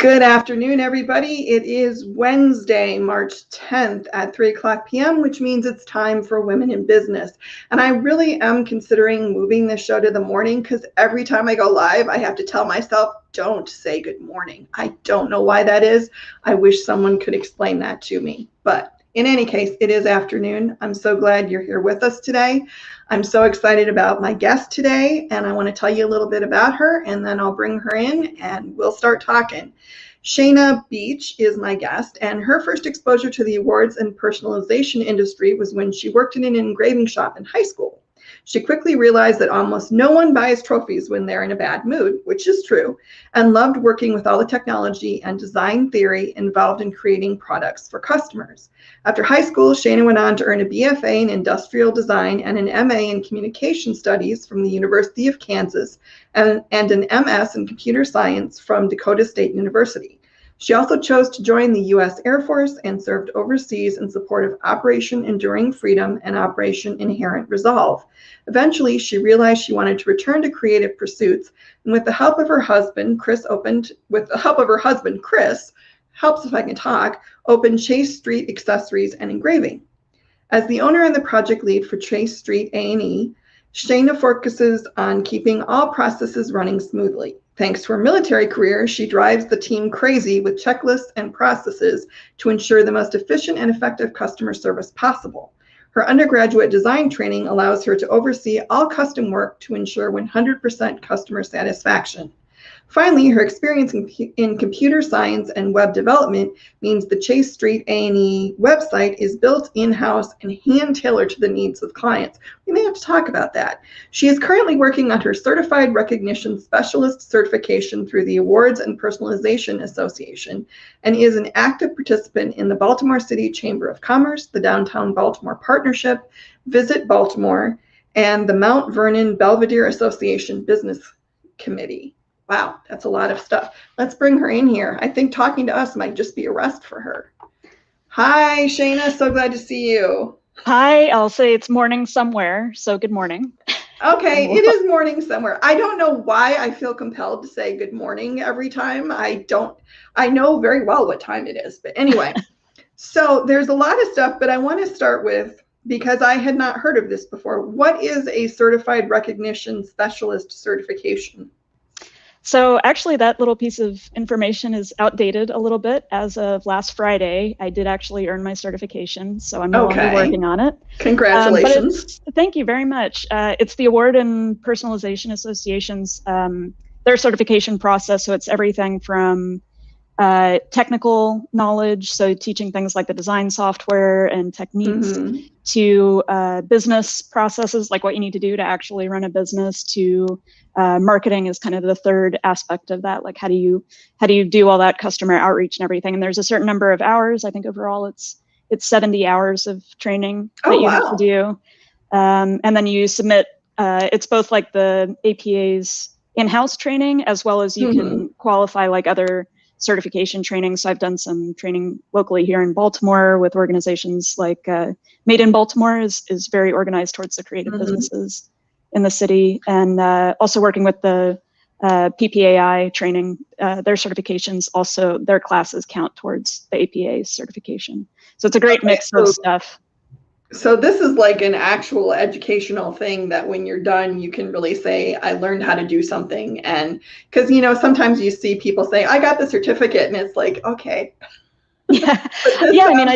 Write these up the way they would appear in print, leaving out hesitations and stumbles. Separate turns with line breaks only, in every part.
Good afternoon, everybody. It is Wednesday, March 10th at 3 o'clock p.m., which means it's time for Women in Business. And I really am considering moving this show to the morning because every time I go live, I have to tell myself, don't say good morning. I don't know why that is. I wish someone could explain that to me. But in any case, it is afternoon. I'm so glad you're here with us today. I'm so excited about my guest today, and I want to tell you a little bit about her, and then I'll bring her in and we'll start talking. Shana Beach is my guest, and her first exposure to the awards and personalization industry was when she worked in an engraving shop in high school. She quickly realized that almost no one buys trophies when they're in a bad mood, which is true, and loved working with all the technology and design theory involved in creating products for customers. After high school, Shana went on to earn a BFA in industrial design and an MA in communication studies from the University of Kansas and an MS in computer science from Dakota State University. She also chose to join the U.S. Air Force and served overseas in support of Operation Enduring Freedom and Operation Inherent Resolve. Eventually, she realized she wanted to return to creative pursuits, and with the help of her husband, Chris, opened Chase Street Accessories and Engraving. As the owner and the project lead for Chase Street A&E, Shana focuses on keeping all processes running smoothly. Thanks to her military career, she drives the team crazy with checklists and processes to ensure the most efficient and effective customer service possible. Her undergraduate design training allows her to oversee all custom work to ensure 100% customer satisfaction. Finally, her experience in computer science and web development means the Chase Street A&E website is built in-house and hand-tailored to the needs of clients. We may have to talk about that. She is currently working on her Certified Recognition Specialist certification through the Awards and Personalization Association and is an active participant in the Baltimore City Chamber of Commerce, the Downtown Baltimore Partnership, Visit Baltimore, and the Mount Vernon Belvedere Association Business Committee. Wow, that's a lot of stuff. Let's bring her in here. I think talking to us might just be a rest for her. Hi, Shana. So glad to see you.
Hi, I'll say it's morning somewhere, so good morning.
Okay, it is morning somewhere. I don't know why I feel compelled to say good morning every time. I know very well what time it is, but anyway. So there's a lot of stuff, but I want to start with, because I had not heard of this before, what is a Certified Recognition Specialist certification?
So actually that little piece of information is outdated a little bit. As of last Friday, I did actually earn my certification, so I'm no longer working on it.
Congratulations.
Thank you very much. It's the Award and Personalization Association's, their certification process, so it's everything from technical knowledge, so teaching things like the design software and techniques, to business processes, like what you need to do to actually run a business, to marketing is kind of the third aspect of that. Like how do you do all that customer outreach and everything? And there's a certain number of hours. I think overall it's 70 hours of training that you have to do. And then you submit, it's both like the APA's in-house training, as well as you can qualify like other certification training. So I've done some training locally here in Baltimore with organizations like Made in Baltimore is very organized towards the creative businesses in the city, and also working with the PPAI training. Their certifications also, their classes count towards the APA certification. So it's a great mix of stuff.
So this is like an actual educational thing that when you're done, you can really say, I learned how to do something. And because, you know, sometimes you see people say, I got the certificate, and it's like, okay.
Yeah, yeah. I mean, I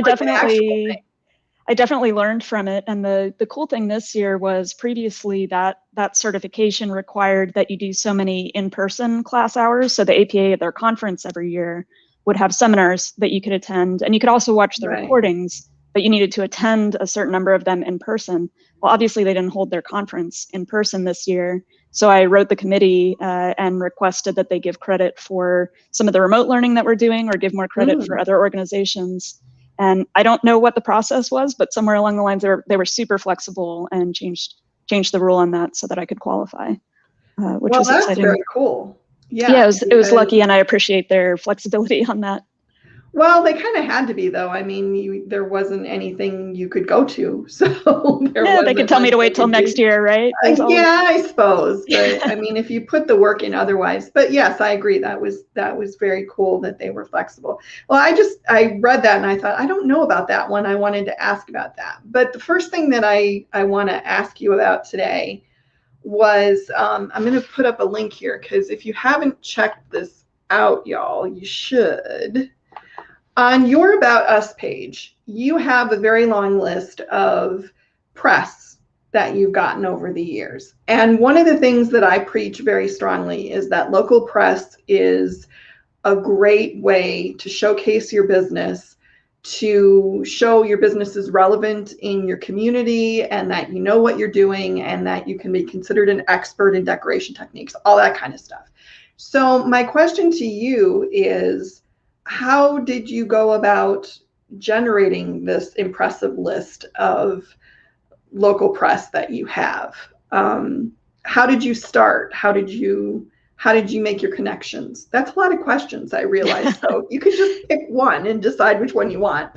definitely learned from it. And the cool thing this year was previously that certification required that you do so many in-person class hours. So the APA at their conference every year would have seminars that you could attend, and you could also watch the recordings, but you needed to attend a certain number of them in person. Well, obviously they didn't hold their conference in person this year. So I wrote the committee and requested that they give credit for some of the remote learning that we're doing, or give more credit for other organizations. And I don't know what the process was, but somewhere along the lines they were super flexible and changed the rule on that so that I could qualify, which was exciting.
Very cool.
Yeah, it was lucky, and I appreciate their flexibility on that.
Well, they kind of had to be, though. I mean, there wasn't anything you could go to, so there
Yeah, they could
wasn't
tell me
much
to
they
wait till
could
next
do.
year, right? There's always...
Yeah, I suppose, but I mean, if you put the work in otherwise, but yes, I agree. That was very cool that they were flexible. Well, I read that and I thought, I don't know about that one. I wanted to ask about that. But the first thing that I want to ask you about today was, I'm going to put up a link here because if you haven't checked this out, y'all, you should. On your About Us page, you have a very long list of press that you've gotten over the years. And one of the things that I preach very strongly is that local press is a great way to showcase your business, to show your business is relevant in your community and that you know what you're doing and that you can be considered an expert in decoration techniques, all that kind of stuff. So my question to you is, how did you go about generating this impressive list of local press that you have? How did you start? How did you make your connections? That's a lot of questions, I realize. So you could just pick one and decide which one you want.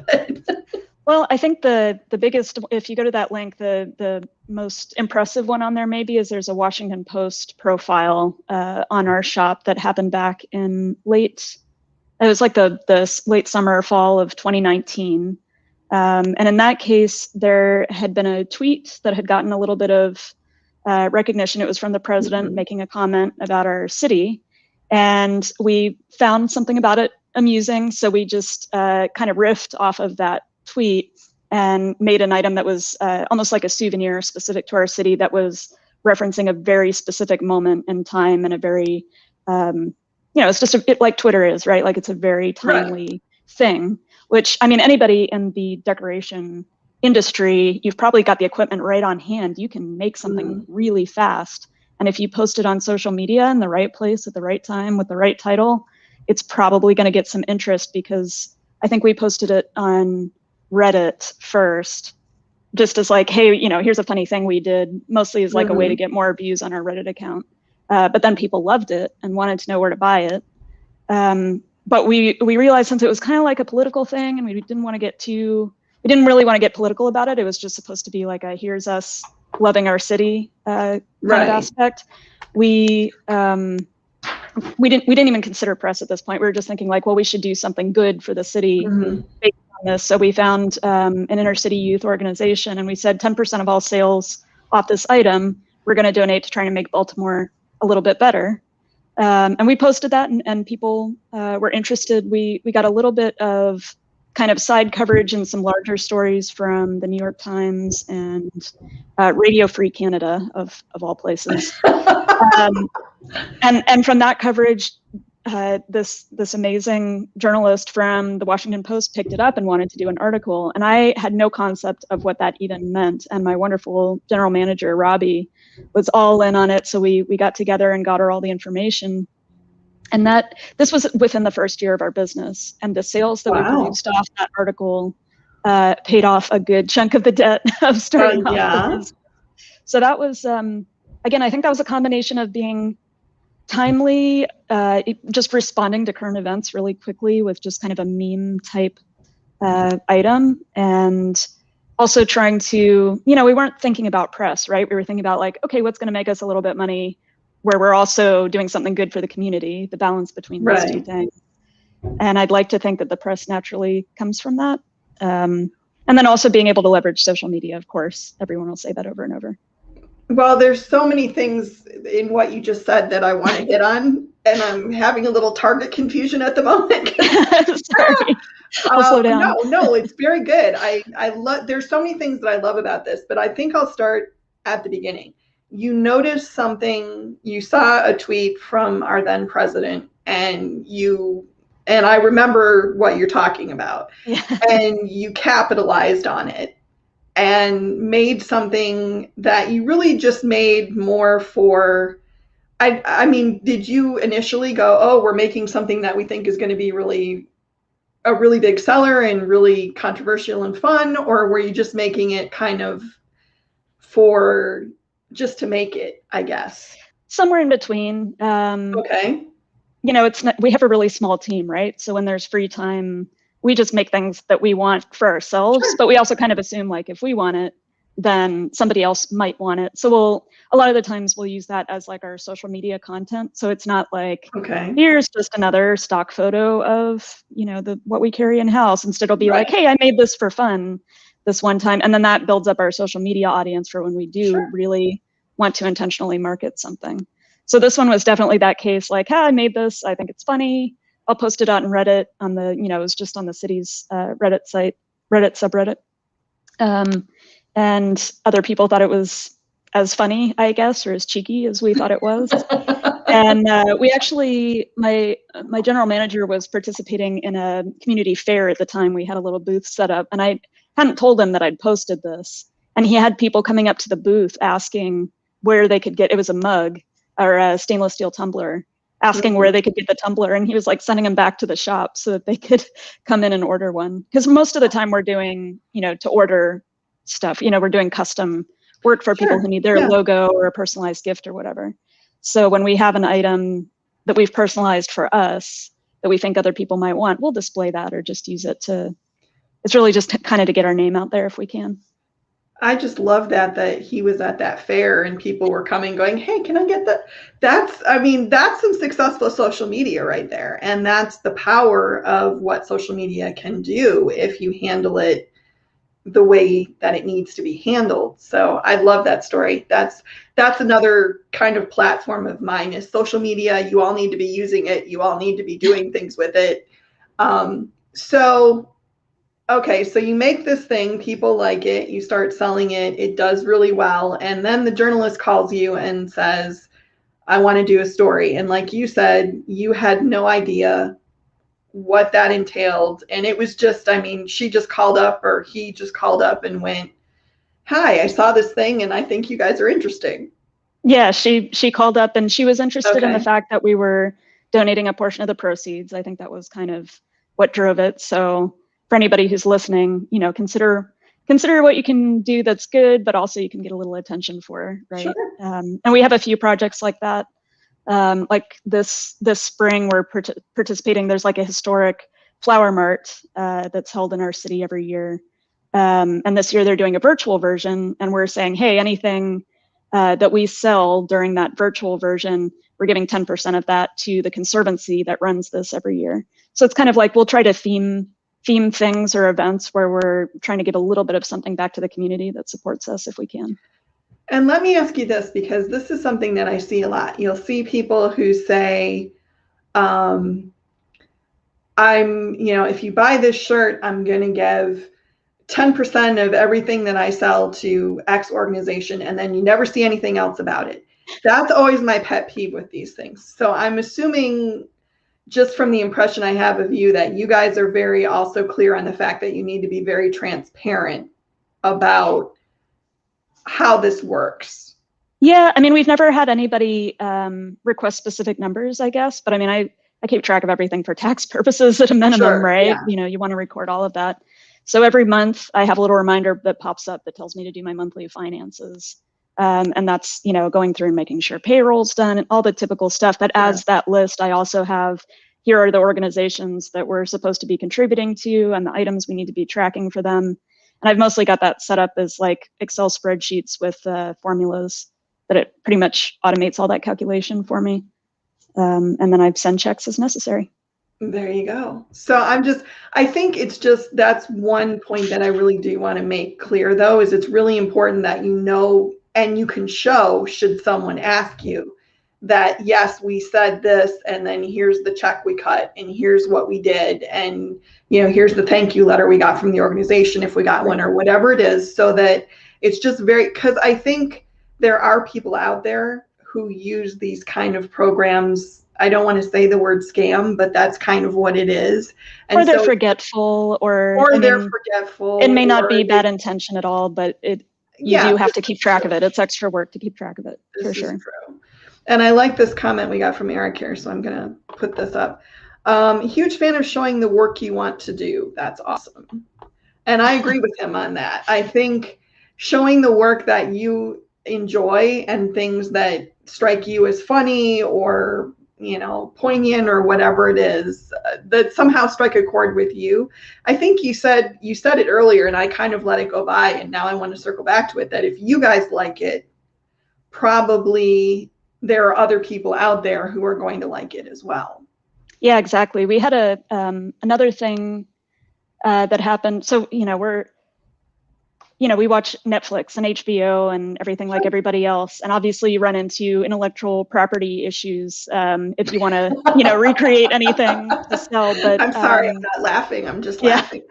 Well, I think the biggest, if you go to that link, the most impressive one on there maybe is there's a Washington Post profile on our shop that happened back in it was like the late summer or fall of 2019. And in that case, there had been a tweet that had gotten a little bit of recognition. It was from the president making a comment about our city. And we found something about it amusing. So we just kind of riffed off of that tweet and made an item that was almost like a souvenir specific to our city that was referencing a very specific moment in time and a very, it's just like Twitter is, right? Like it's a very timely thing, which, I mean, anybody in the decoration industry, you've probably got the equipment right on hand. You can make something really fast. And if you post it on social media in the right place at the right time with the right title, it's probably going to get some interest, because I think we posted it on Reddit first, just as like, hey, here's a funny thing we did, mostly as like a way to get more views on our Reddit account. But then people loved it and wanted to know where to buy it. But we realized, since it was kind of like a political thing and we didn't really want to get political about it. It was just supposed to be like a here's us loving our city kind of aspect. We didn't even consider press at this point. We were just thinking like, well, we should do something good for the city based on this. So we found an inner city youth organization, and we said 10% of all sales off this item, we're going to donate to trying to make Baltimore a little bit better. And we posted that, and people were interested. We got a little bit of kind of side coverage and some larger stories from the New York Times and Radio Free Canada, of all places. And from that coverage, this amazing journalist from the Washington Post picked it up and wanted to do an article. And I had no concept of what that even meant. And my wonderful general manager, Robbie, was all in on it. So we got together and got her all the information. And this was within the first year of our business. And the sales that we produced off that article paid off a good chunk of the debt of starting off the business. So that was, again, I think that was a combination of being timely, just responding to current events really quickly with just kind of a meme type item, and also trying to, we weren't thinking about press, right? We were thinking about like, okay, what's going to make us a little bit money where we're also doing something good for the community, the balance between those two things. And I'd like to think that the press naturally comes from that. And then also being able to leverage social media, of course. Everyone will say that over and over.
Well, there's so many things in what you just said that I want to hit on, and I'm having a little target confusion at the moment.
Sorry, I'll slow down.
No, it's very good. I love. There's so many things that I love about this, but I think I'll start at the beginning. You noticed something. You saw a tweet from our then president, and I remember what you're talking about, and you capitalized on it and made something that you really just made more for, I mean, did you initially go, oh, we're making something that we think is going to be a really big seller and really controversial and fun, or were you just making it kind of for just to make it, I guess?
Somewhere in between.
Okay.
We have a really small team, right? So when there's free time, we just make things that we want for ourselves,
Sure.
but we also kind of assume like if we want it, then somebody else might want it. So a lot of the times we'll use that as like our social media content. So it's not like,
Okay.
here's just another stock photo of, what we carry in house. Instead it'll be
Right.
like, hey, I made this for fun this one time. And then that builds up our social media audience for when we do
Sure.
really want to intentionally market something. So this one was definitely that case, like, I made this, I think it's funny. I'll post it out in Reddit on the, it was just on the city's Reddit subreddit. And other people thought it was as funny, I guess, or as cheeky as we thought it was. And we actually, my general manager was participating in a community fair at the time. We had a little booth set up, and I hadn't told him that I'd posted this. And he had people coming up to the booth asking where they could get, it was a mug or a stainless steel tumbler, asking where they could get the tumbler. And he was like sending them back to the shop so that they could come in and order one. Because most of the time we're doing, to order stuff, we're doing custom work for people who need their logo or a personalized gift or whatever. So when we have an item that we've personalized for us that we think other people might want, we'll display that or just use it it's really just kind of to get our name out there if we can.
I just love that he was at that fair and people were coming going, hey, can I get that? That's some successful social media right there. And that's the power of what social media can do if you handle it the way that it needs to be handled. So I love that story. That's another kind of platform of mine is social media. You all need to be using it. You all need to be doing things with it. Okay, so you make this thing, people like it, you start selling it, it does really well, and then the journalist calls you and says, I want to do a story. And like you said, you had no idea what that entailed. And it was just, she just called up or he just called up and went, hi, I saw this thing and I think you guys are interesting.
Yeah, she called up and she was interested in the fact that we were donating a portion of the proceeds. I think that was kind of what drove it. So for anybody who's listening, consider what you can do that's good, but also you can get a little attention for, right? Sure. And we have a few projects like that. Like this spring, we're participating. There's like a historic flower mart that's held in our city every year. And this year they're doing a virtual version, and we're saying, hey, anything that we sell during that virtual version, we're giving 10% of that to the conservancy that runs this every year. So it's kind of like we'll try to theme things or events where we're trying to give a little bit of something back to the community that supports us if we can.
And let me ask you this, because this is something that I see a lot. You'll see people who say, if you buy this shirt, I'm going to give 10% of everything that I sell to X organization, and then you never see anything else about it. That's always my pet peeve with these things. So I'm assuming, just from the impression I have of you, that you guys are very also clear on the fact that you need to be very transparent about how this works.
Yeah, we've never had anybody request specific numbers, I guess, but I keep track of everything for tax purposes at a minimum, sure, right? Yeah. You want to record all of that. So every month I have a little reminder that pops up that tells me to do my monthly finances. And that's, going through and making sure payroll's done and all the typical stuff. But as that list, I also have, here are the organizations that we're supposed to be contributing to and the items we need to be tracking for them. And I've mostly got that set up as like Excel spreadsheets with formulas that it pretty much automates all that calculation for me. And then I send checks as necessary.
There you go. So I think that's one point that I really do want to make clear, though, is it's really important that you know, and you can show, should someone ask you, that yes, we said this, and then here's the check we cut, and here's what we did, and here's the thank you letter we got from the organization if we got one, or whatever it is, so that it's just because I think there are people out there who use these kind of programs. I don't want to say the word scam, but that's kind of what it is. And
or they're forgetful, or
they're forgetful.
It may not be bad intention at all, but you do have to keep track of it. It's extra work to keep track of it, for sure.
This is true. And I like this comment we got from Eric here, so I'm going to put this up. Huge fan of showing the work you want to do. That's awesome. And I agree with him on that. I think showing the work that you enjoy and things that strike you as funny or poignant or whatever it is that somehow strike a chord with you. I think you said it earlier, and I kind of let it go by, and now I want to circle back to it, that if you guys like it, probably there are other people out there who are going to like it as well.
Yeah, exactly. We had another thing that happened. So, we watch Netflix and HBO and everything like everybody else. And obviously you run into intellectual property issues if you want to, recreate anything to sell. But
I'm sorry, I'm not laughing. I'm just laughing.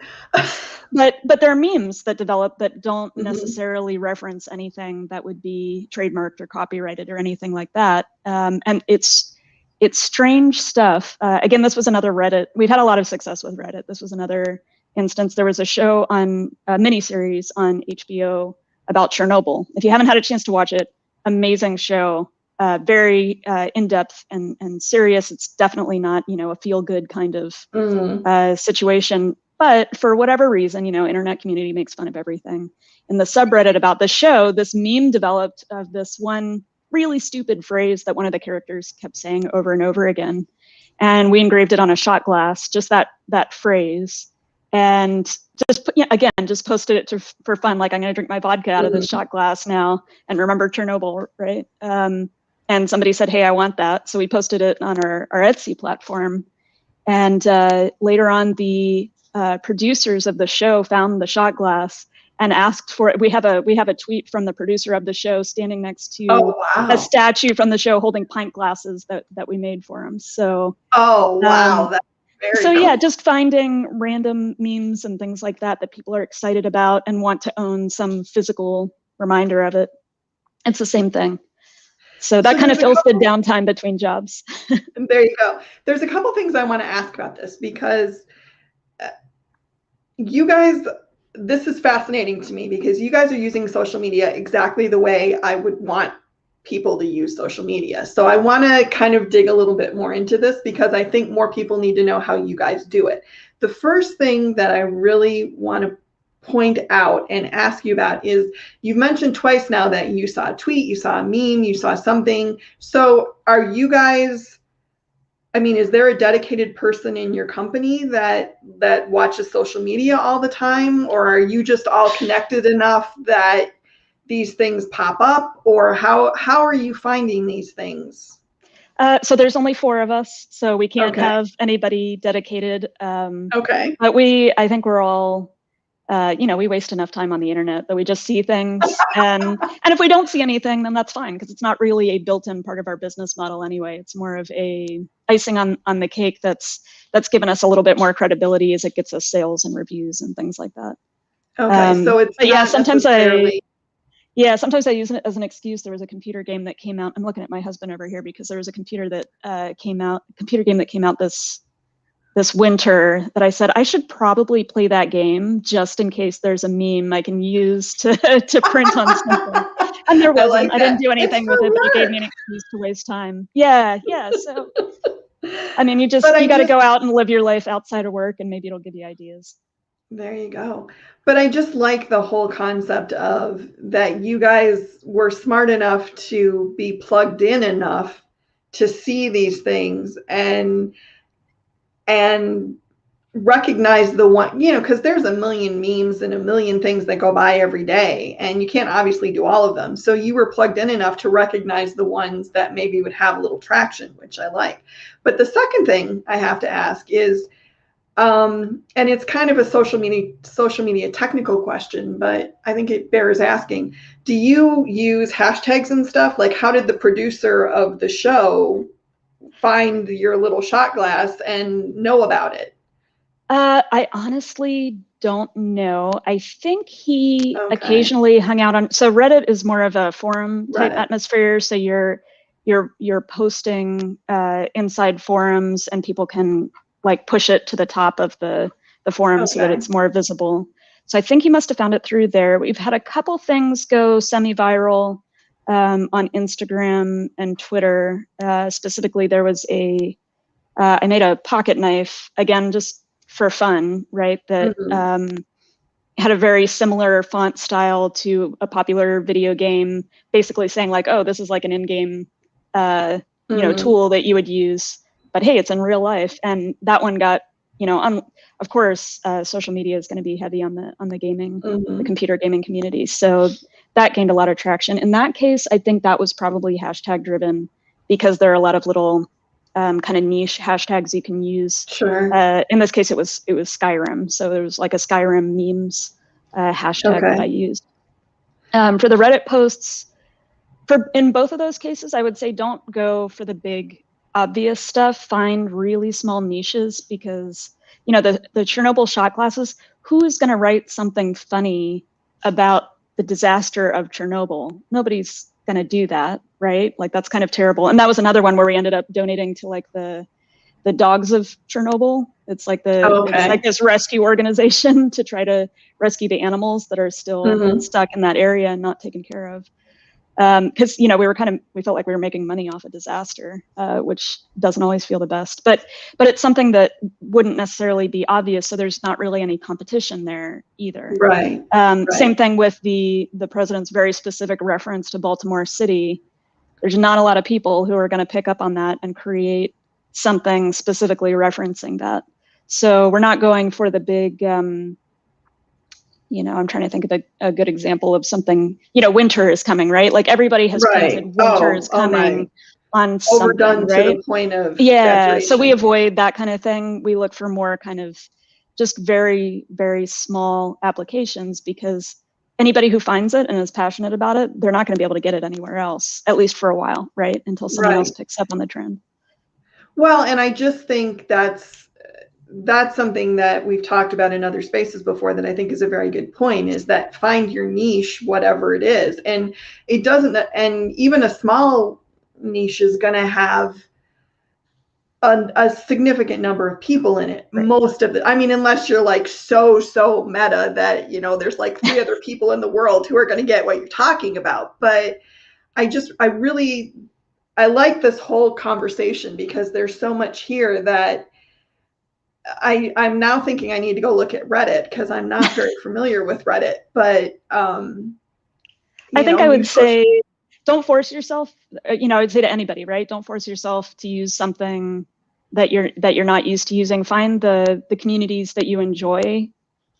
But there are memes that develop that don't necessarily reference anything that would be trademarked or copyrighted or anything like that. And it's strange stuff. Again, this was another Reddit. We've had a lot of success with Reddit. This was another instance. There was a show on a miniseries on HBO about Chernobyl. If you haven't had a chance to watch it, amazing show, very in-depth and serious. It's definitely not, a feel-good kind of situation. But for whatever reason, internet community makes fun of everything. In the subreddit about the show, this meme developed of this one really stupid phrase that one of the characters kept saying over and over again. And we engraved it on a shot glass, just that phrase. And just posted it for fun. Like, I'm going to drink my vodka out of this shot glass now and remember Chernobyl, right? And somebody said, hey, I want that. So we posted it on our Etsy platform. And later on, the producers of the show found the shot glass and asked for it. We have a tweet from the producer of the show standing next to a statue from the show holding pint glasses that we made for him. So
that's very cool.
Yeah, just finding random memes and things like that people are excited about and want to own some physical reminder of it. It's the same thing. So that kind of fills the downtime between jobs.
There you go. There's a couple things I want to ask about this, because you guys, this is fascinating to me, because you guys are using social media exactly the way I would want people to use social media. So I want to kind of dig a little bit more into this, because I think more people need to know how you guys do it. The first thing that I really want to point out and ask you about is, you've mentioned twice now that you saw a tweet, you saw a meme, you saw something. So are you guys, is there a dedicated person in your company that watches social media all the time, or are you just all connected enough that these things pop up, or how are you finding these things?
So there's only 4 of us, so we can't have anybody dedicated. But I think we're all, we waste enough time on the internet that we just see things, and if we don't see anything, then that's fine, because it's not really a built-in part of our business model anyway. It's more of a icing on the cake that's given us a little bit more credibility as it gets us sales and reviews and things like that.
So it's
sometimes I use it as an excuse. There was a computer game that came out. I'm looking at my husband over here, because there was a computer game that came out this winter that I said I should probably play that game just in case there's a meme I can use to print on something. And there wasn't. I didn't do anything with it, but it gave me an excuse to waste time. Yeah. So, you got to go out and live your life outside of work, and maybe it'll give you ideas.
There you go. But I just like the whole concept of that you guys were smart enough to be plugged in enough to see these things and recognize the one, because there's a million memes and a million things that go by every day, and you can't obviously do all of them. So you were plugged in enough to recognize the ones that maybe would have a little traction, which I like. But the second thing I have to ask is, and it's kind of a social media technical question, but I think it bears asking. Do you use hashtags and stuff? Like, how did the producer of the show find your little shot glass and know about it?
I honestly don't know. I think he occasionally hung out on. So Reddit is more of a forum type atmosphere. So you're posting inside forums, and people can push it to the top of the forum so that it's more visible. So I think he must have found it through there. We've had a couple things go semi-viral on Instagram and Twitter. Specifically, there was I made a pocket knife, again, just for fun, right? That had a very similar font style to a popular video game, basically saying oh, this is like an in-game tool that you would use, but hey, it's in real life. And that one got, of course, social media is going to be heavy on the gaming, the computer gaming community. So that gained a lot of traction. In that case, I think that was probably hashtag driven, because there are a lot of little kind of niche hashtags you can use.
Sure.
In this case, it was Skyrim. So there was like a Skyrim memes hashtag that I used. For the Reddit posts, in both of those cases, I would say don't go for the big obvious stuff. Find really small niches, because the Chernobyl shot glasses, who is going to write something funny about the disaster of Chernobyl? Nobody's going to do that, right? Like, that's kind of terrible. And that was another one where we ended up donating to like the Dogs of Chernobyl. It's like it's like this rescue organization to try to rescue the animals that are still stuck in that area and not taken care of. Because we felt like we were making money off a disaster, which doesn't always feel the best. But it's something that wouldn't necessarily be obvious, so there's not really any competition there either.
Right.
Same thing with the president's very specific reference to Baltimore City. There's not a lot of people who are going to pick up on that and create something specifically referencing that. So we're not going for the big. I'm trying to think of a good example of something. Winter is coming, right? Like, everybody has painted winter is coming on something,
overdone
right?
To the point of
So we avoid that kind of thing. We look for more kind of just very, very small applications, because anybody who finds it and is passionate about it, they're not going to be able to get it anywhere else, at least for a while, right? Until someone else picks up on the trend.
Well, and I just think that's something that we've talked about in other spaces before that I think is a very good point, is that find your niche, whatever it is. And it doesn't, and even a small niche is going to have a significant number of people in it. Right. Most of unless you're like so meta that, there's like 3 other people in the world who are going to get what you're talking about. But I like this whole conversation, because there's so much here that I'm now thinking I need to go look at Reddit, because I'm not very familiar with Reddit. But
I think I would say, don't force yourself. I would say to anybody, right? Don't force yourself to use something that you're not used to using. Find the communities that you enjoy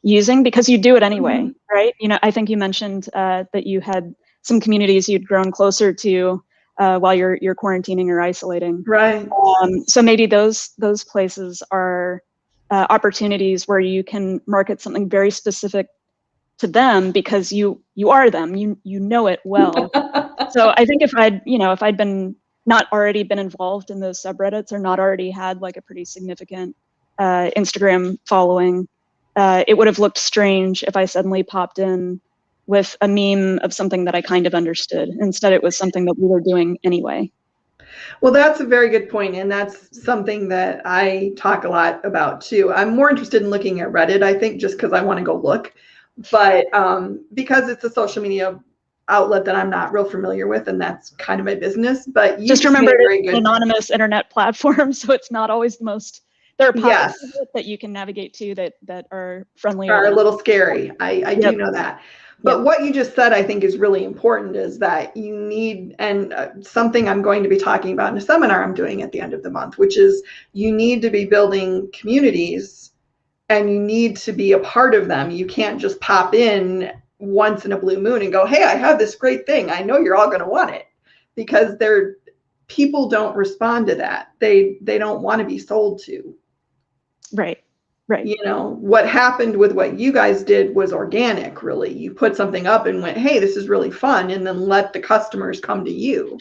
using, because you do it anyway, right? I think you mentioned that you had some communities you'd grown closer to while you're quarantining or isolating.
Right.
So maybe those places are opportunities where you can market something very specific to them, because you are them, you know it well. So I think if I'd been not already been involved in those subreddits, or not already had like a pretty significant Instagram following, it would have looked strange if I suddenly popped in with a meme of something that I kind of understood. Instead, it was something that we were doing anyway.
Well, that's a very good point, and that's something that I talk a lot about too. I'm more interested in looking at Reddit, I think, just because I want to go look, but because it's a social media outlet that I'm not real familiar with, and that's kind of my business. But
just remember, it's an anonymous internet platform, so it's not always the most. There are pockets of it that you can navigate to that are friendly.
Are a little scary. I do know that. But what you just said, I think, is really important, is that you need, and something I'm going to be talking about in a seminar I'm doing at the end of the month, which is you need to be building communities, and you need to be a part of them. You can't just pop in once in a blue moon and go, hey, I have this great thing. I know you're all going to want it, because people don't respond to that. They don't want to be sold to.
Right.
What happened with what you guys did was organic, really. You put something up and went, hey, this is really fun, and then let the customers come to you.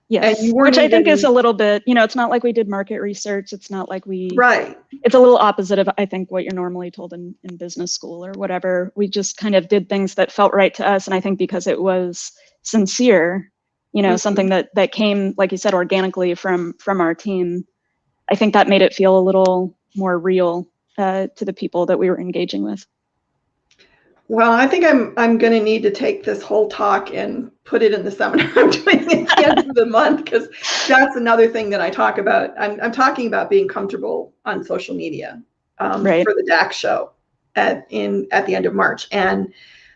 Yes, which I think is a little bit, it's not like we did market research. It's not like it's a little opposite of, I think, what you're normally told in business school or whatever. We just kind of did things that felt right to us. And I think because it was sincere, something that came, like you said, organically from our team, I think that made it feel a little more real to the people that we were engaging with.
Well, I think I'm going to need to take this whole talk and put it in the seminar I'm doing at the end of the month, because that's another thing that I talk about. I'm talking about being comfortable on social media for the DAX show at the end of March. And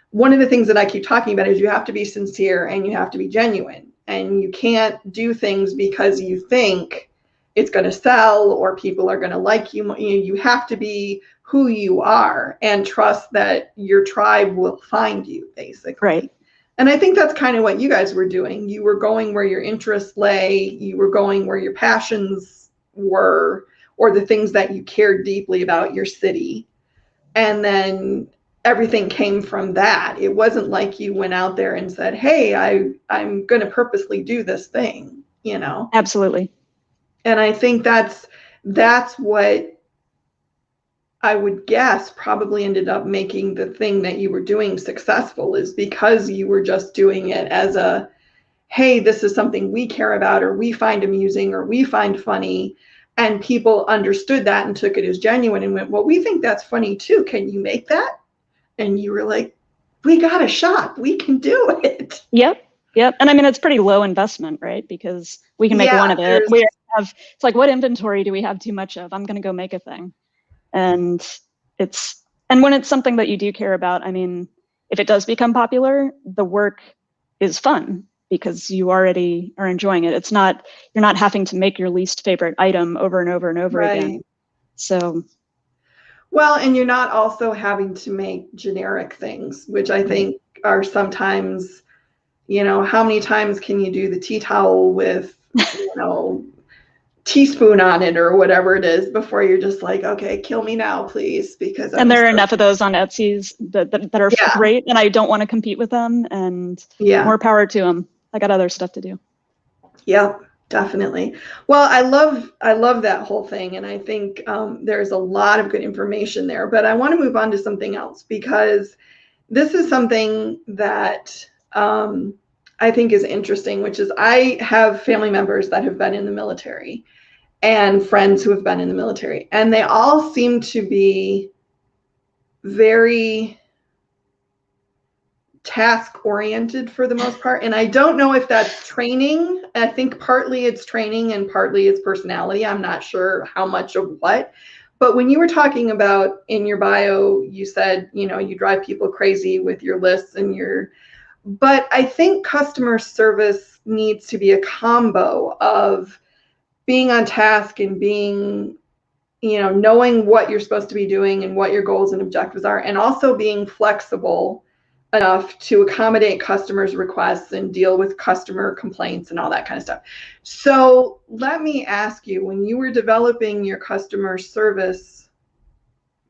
one of the things that I keep talking about is you have to be sincere and you have to be genuine. and you can't do things because you think it's going to sell or people are going to like you. You have to be who you are and trust that your tribe will find you, basically.
Right.
And I think that's kind of what you guys were doing. You were going where your interests lay. You were going where your passions were, or the things that you cared deeply about your city. And then everything came from that. It wasn't like you went out there and said, hey, I'm going to purposely do this thing, you know?
Absolutely.
And I think that's what I would guess probably ended up making the thing that you were doing successful, is because you were just doing it as a, hey, this is something we care about, or we find amusing, or we find funny. And people understood that and took it as genuine and went, well, we think that's funny too. Can you make that? And you were like, we got a shot. We can do it.
Yep. Yep. And I mean, it's pretty low investment, right? Because we can make one of it. We have, it's like, what inventory do we have too much of? I'm going to go make a thing. And when it's something that you do care about, I mean, if it does become popular, the work is fun because you already are enjoying it. It's not, you're not having to make your least favorite item over and over and over again. So.
Well, and you're not also having to make generic things, which I think are sometimes, you know, how many times can you do the tea towel with, you know, teaspoon on it or whatever it is before you're just like, okay, kill me now, please. Because
there are enough of those on Etsy's that are great, and I don't want to compete with them, and more power to them. I got other stuff to do.
Yep, definitely. Well, I love that whole thing, and I think there's a lot of good information there, but I want to move on to something else, because this is something that I think is interesting, which is I have family members that have been in the military and friends who have been in the military, and they all seem to be very task oriented for the most part. And I don't know if that's training. I think partly it's training and partly it's personality. I'm not sure how much of what. But when you were talking about in your bio, you said, you know, you drive people crazy with your lists and but I think customer service needs to be a combo of being on task and being, you know, knowing what you're supposed to be doing and what your goals and objectives are, and also being flexible enough to accommodate customers' requests and deal with customer complaints and all that kind of stuff. So let me ask you, when you were developing your customer service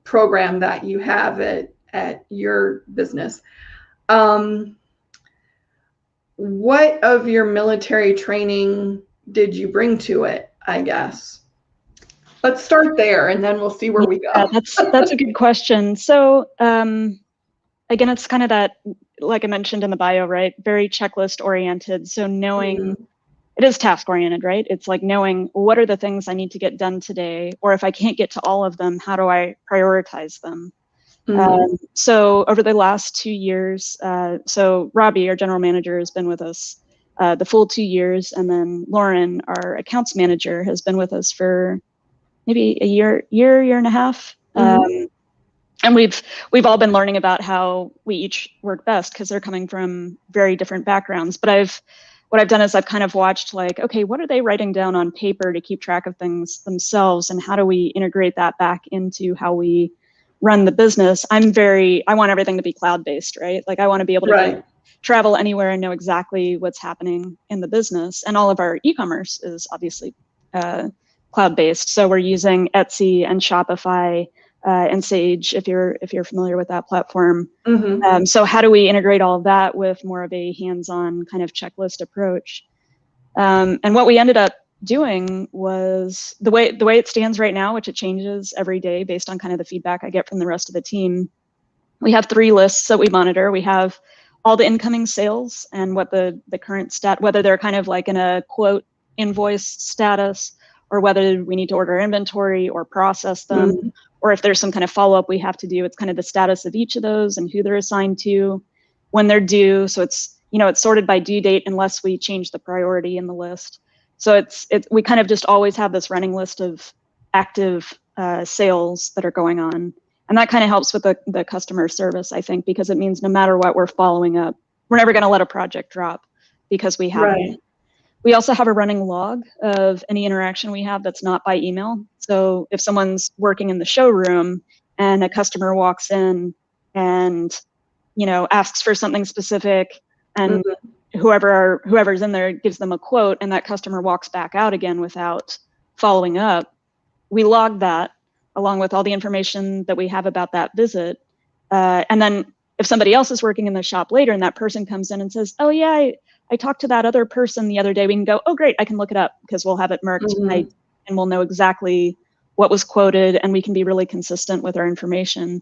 program that you have at your business, what of your military training did you bring to it, I guess? Let's start there, and then we'll see where we go.
Yeah, that's a good question. So again, it's kind of that, like I mentioned in the bio, right? Very checklist oriented. So knowing it is task oriented, right? It's like knowing what are the things I need to get done today, or if I can't get to all of them, how do I prioritize them? So over the last 2 years, so Robbie, our general manager, has been with us the full 2 years, and then Lauren, our accounts manager, has been with us for maybe a year and a half. And we've all been learning about how we each work best, because they're coming from very different backgrounds. But what I've done is I've kind of watched, like, okay, what are they writing down on paper to keep track of things themselves, and how do we integrate that back into how we run the business? I want everything to be cloud-based, right? Like, I want to be able to travel anywhere and know exactly what's happening in the business. And all of our e-commerce is obviously cloud-based. So we're using Etsy and Shopify and Sage, if you're familiar with that platform. So how do we integrate all of that with more of a hands-on kind of checklist approach? And what we ended up doing was the way it stands right now, which it changes every day based on kind of the feedback I get from the rest of the team. We have 3 lists that we monitor. We have all the incoming sales and what the current stat, whether they're kind of like in a quote invoice status, or whether we need to order inventory or process them, or if there's some kind of follow-up we have to do. It's kind of the status of each of those and who they're assigned to, when they're due. So it's, you know, it's sorted by due date unless we change the priority in the list. So we kind of just always have this running list of active sales that are going on. And that kind of helps with the customer service, I think, because it means no matter what, we're following up. We're never going to let a project drop because we haven't We also have a running log of any interaction we have that's not by email. So if someone's working in the showroom and a customer walks in and, you know, asks for something specific, and whoever's in there gives them a quote, and that customer walks back out again without following up, we log that along with all the information that we have about that visit. And then if somebody else is working in the shop later and that person comes in and says, oh yeah, I talked to that other person the other day, we can go, oh great, I can look it up because we'll have it marked and we'll know exactly what was quoted, and we can be really consistent with our information.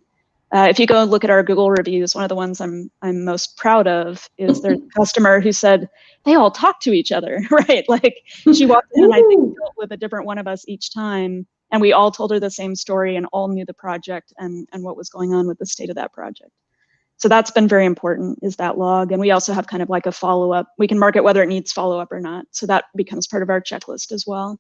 If you go and look at our Google reviews, one of the ones I'm most proud of is there's a customer who said they all talk to each other, right? Like she walked in and I think dealt with a different one of us each time, and we all told her the same story and all knew the project and what was going on with the state of that project. So that's been very important, is that log. And we also have kind of like a follow-up. We can mark it whether it needs follow-up or not. So that becomes part of our checklist as well.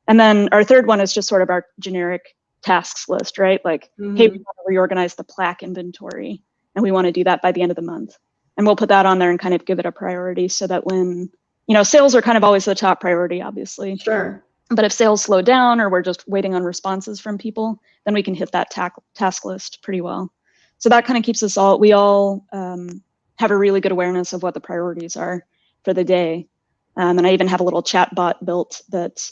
And then our third one is just sort of our generic tasks list, right? Like, hey, we want to reorganize the plaque inventory, and we want to do that by the end of the month. And we'll put that on there and kind of give it a priority so that when, you know, sales are kind of always the top priority, obviously.
Sure.
But if sales slow down or we're just waiting on responses from people, then we can hit that task list pretty well. So that kind of keeps us all, we all have a really good awareness of what the priorities are for the day. And I even have a little chat bot built that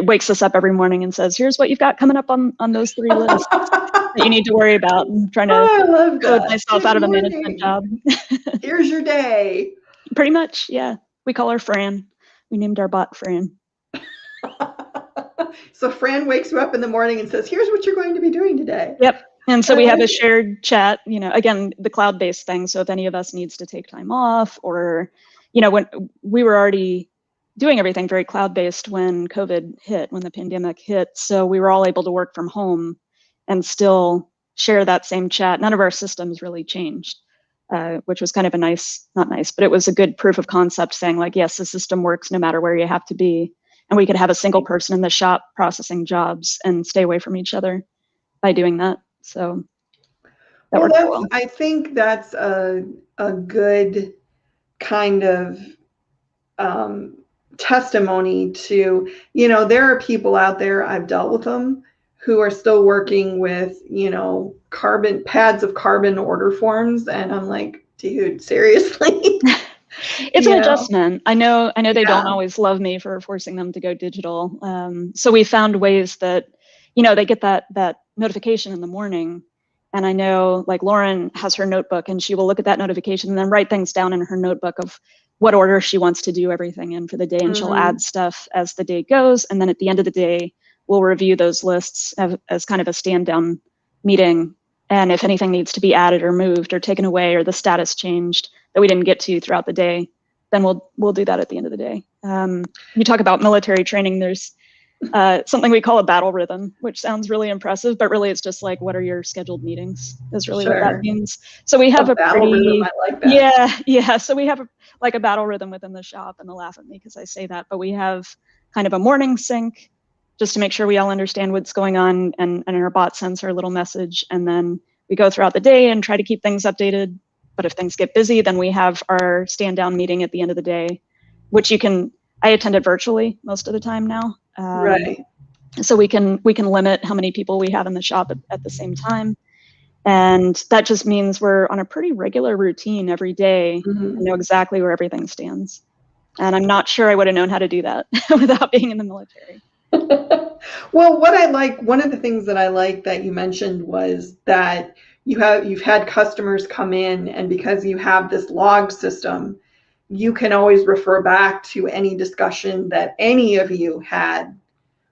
wakes us up every morning and says, here's what you've got coming up on those 3 lists that you need to worry about. I'm trying to code myself out of a management job.
Here's your day.
Pretty much, yeah. We call her Fran. We named our bot Fran.
So Fran wakes you up in the morning and says, here's what you're going to be doing today.
Yep. And so we have a shared chat, you know, again, the cloud-based thing. So if any of us needs to take time off, or, you know, when we were already doing everything very cloud-based when COVID hit, when the pandemic hit. So we were all able to work from home and still share that same chat. None of our systems really changed, which was kind of a nice, not nice, but it was a good proof of concept saying like, yes, the system works no matter where you have to be. And we could have a single person in the shop processing jobs and stay away from each other by doing that. So that worked well.
I think that's a good kind of testimony to, you know, there are people out there, I've dealt with them, who are still working with, you know, pads of carbon order forms. And I'm like, dude, seriously?
It's an adjustment. I know they don't always love me for forcing them to go digital. So we found ways that, you know, they get that notification in the morning. And I know like Lauren has her notebook and she will look at that notification and then write things down in her notebook of what order she wants to do everything in for the day. And she'll add stuff as the day goes. And then at the end of the day, we'll review those lists as kind of a stand down meeting. And if anything needs to be added or moved or taken away or the status changed that we didn't get to throughout the day, then we'll do that at the end of the day. You talk about military training, there's something we call a battle rhythm, which sounds really impressive, but really it's just like, what are your scheduled meetings is really what that means. So we have a
battle rhythm, I like that.
Yeah. So we have a battle rhythm within the shop, and they'll laugh at me because I say that, but we have kind of a morning sync just to make sure we all understand what's going on, and our bot sends her a little message, and then we go throughout the day and try to keep things updated. But if things get busy, then we have our stand down meeting at the end of the day, which I attend it virtually most of the time now.
Right.
So we can limit how many people we have in the shop at the same time. And that just means we're on a pretty regular routine every day and know exactly where everything stands. And I'm not sure I would have known how to do that without being in the military.
Well, one of the things that I like that you mentioned was that you've had customers come in, and because you have this log system, you can always refer back to any discussion that any of you had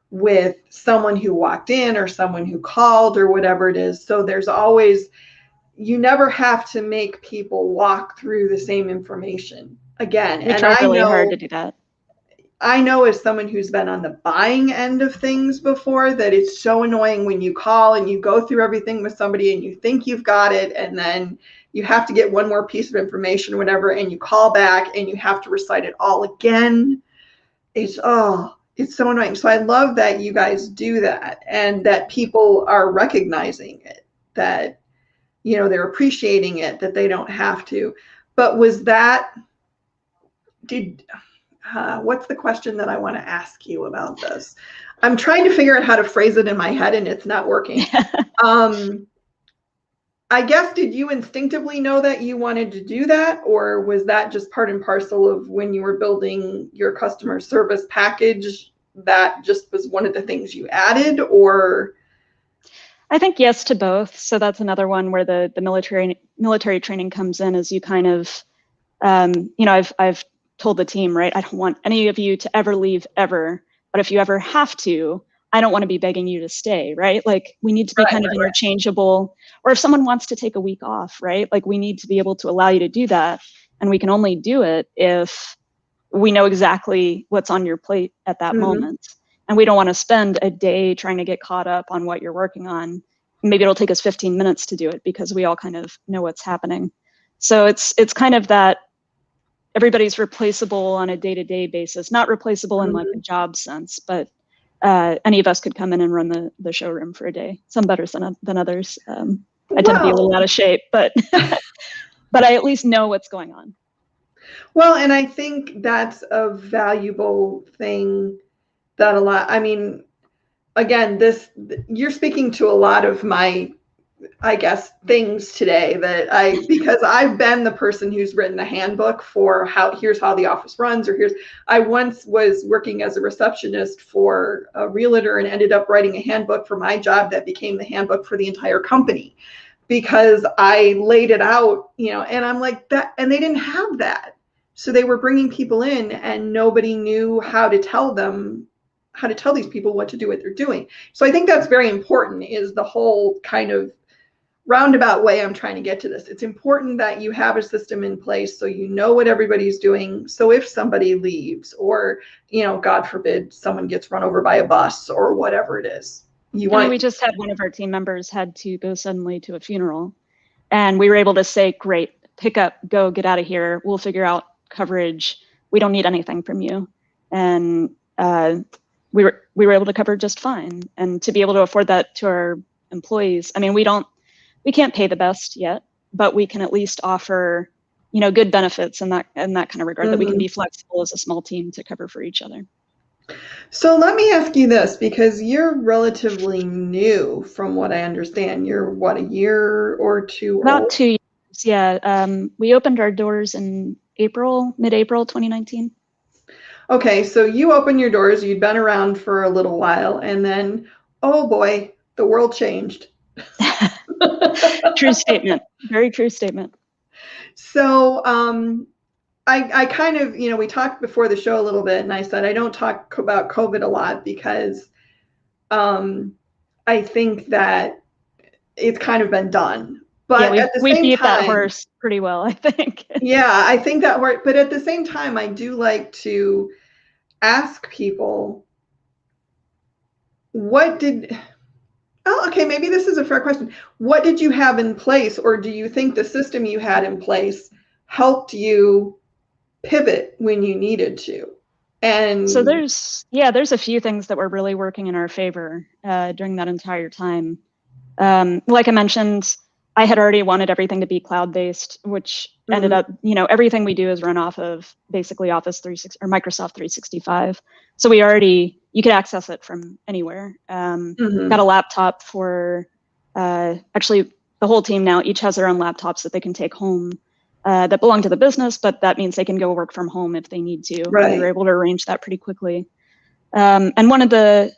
with someone who walked in or someone who called or whatever it is. So there's always, you never have to make people walk through the same information again.
We try really hard to do that.
I know as someone who's been on the buying end of things before that it's so annoying when you call and you go through everything with somebody and you think you've got it, and then you have to get one more piece of information or whatever, and you call back and you have to recite it all again. It's so annoying. So I love that you guys do that, and that people are recognizing it, that, you know, they're appreciating it, that they don't have to. But what's the question that I want to ask you about this? I'm trying to figure out how to phrase it in my head, and it's not working. I guess, did you instinctively know that you wanted to do that, or was that just part and parcel of when you were building your customer service package, that just was one of the things you added, or?
I think yes to both. So that's another one where the military training comes in, as you kind of, I've told the team, right, I don't want any of you to ever leave ever, but if you ever have to, I don't want to be begging you to stay, right? Like, we need to be kind of interchangeable. Or if someone wants to take a week off, right? Like, we need to be able to allow you to do that. And we can only do it if we know exactly what's on your plate at that moment. And we don't want to spend a day trying to get caught up on what you're working on. Maybe it'll take us 15 minutes to do it because we all kind of know what's happening. So it's kind of that everybody's replaceable on a day-to-day basis, not replaceable in like a job sense, but any of us could come in and run the showroom for a day. Some better than others. I tend to be a little out of shape, but but I at least know what's going on.
Well, and I think that's a valuable thing that a lot, I mean, again, you're speaking to a lot of my, I guess, things today because I've been the person who's written the handbook for here's how the office runs, or I once was working as a receptionist for a realtor and ended up writing a handbook for my job that became the handbook for the entire company, because I laid it out, and I'm like that, and they didn't have that. So they were bringing people in and nobody knew how to tell these people what to do, what they're doing. So I think that's very important, is the whole kind of roundabout way I'm trying to get to this. It's important that you have a system in place so you know what everybody's doing. So if somebody leaves, or, God forbid, someone gets run over by a bus or whatever it is.
We just had one of our team members had to go suddenly to a funeral, and we were able to say, great, pick up, go, get out of here. We'll figure out coverage. We don't need anything from you. And we were able to cover just fine. And to be able to afford that to our employees, I mean, we can't pay the best yet, but we can at least offer, good benefits in that kind of regard, that we can be flexible as a small team to cover for each other.
So let me ask you this, because you're relatively new from what I understand. You're what, a year or two
About
old?
2 years, yeah. We opened our doors in mid-April 2019.
Okay, so you opened your doors, you'd been around for a little while, and then, oh boy, the world changed.
True statement. Very true statement.
So I kind of, we talked before the show a little bit, and I said I don't talk about COVID a lot because I think that it's kind of been done. But
yeah,
at the
we
same
beat
time,
that horse pretty well, I think.
Yeah, I think that worked. But at the same time, I do like to ask people, okay, maybe this is a fair question. What did you have in place, or do you think the system you had in place helped you pivot when you needed to? And
so there's a few things that were really working in our favor during that entire time. Like I mentioned, I had already wanted everything to be cloud-based, which ended up, everything we do is run off of basically Office 360 or Microsoft 365. So you could access it from anywhere. Got a laptop for, actually the whole team now each has their own laptops that they can take home that belong to the business, but that means they can go work from home if they need to.
Right.
We were able to arrange that pretty quickly. And one of the,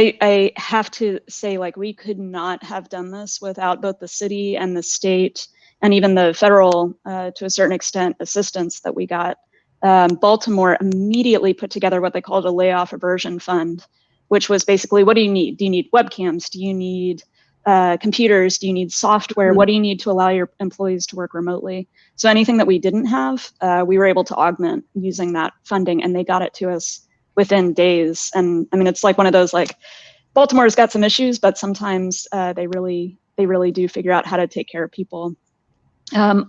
I have to say, like, we could not have done this without both the city and the state and even the federal, to a certain extent, assistance that we got. Baltimore immediately put together what they called a layoff aversion fund, which was basically, what do you need? Do you need webcams? Do you need computers? Do you need software? What do you need to allow your employees to work remotely? So anything that we didn't have, we were able to augment using that funding, and they got it to us within days. And I mean, it's like one of those, like, Baltimore's got some issues, but sometimes they really do figure out how to take care of people.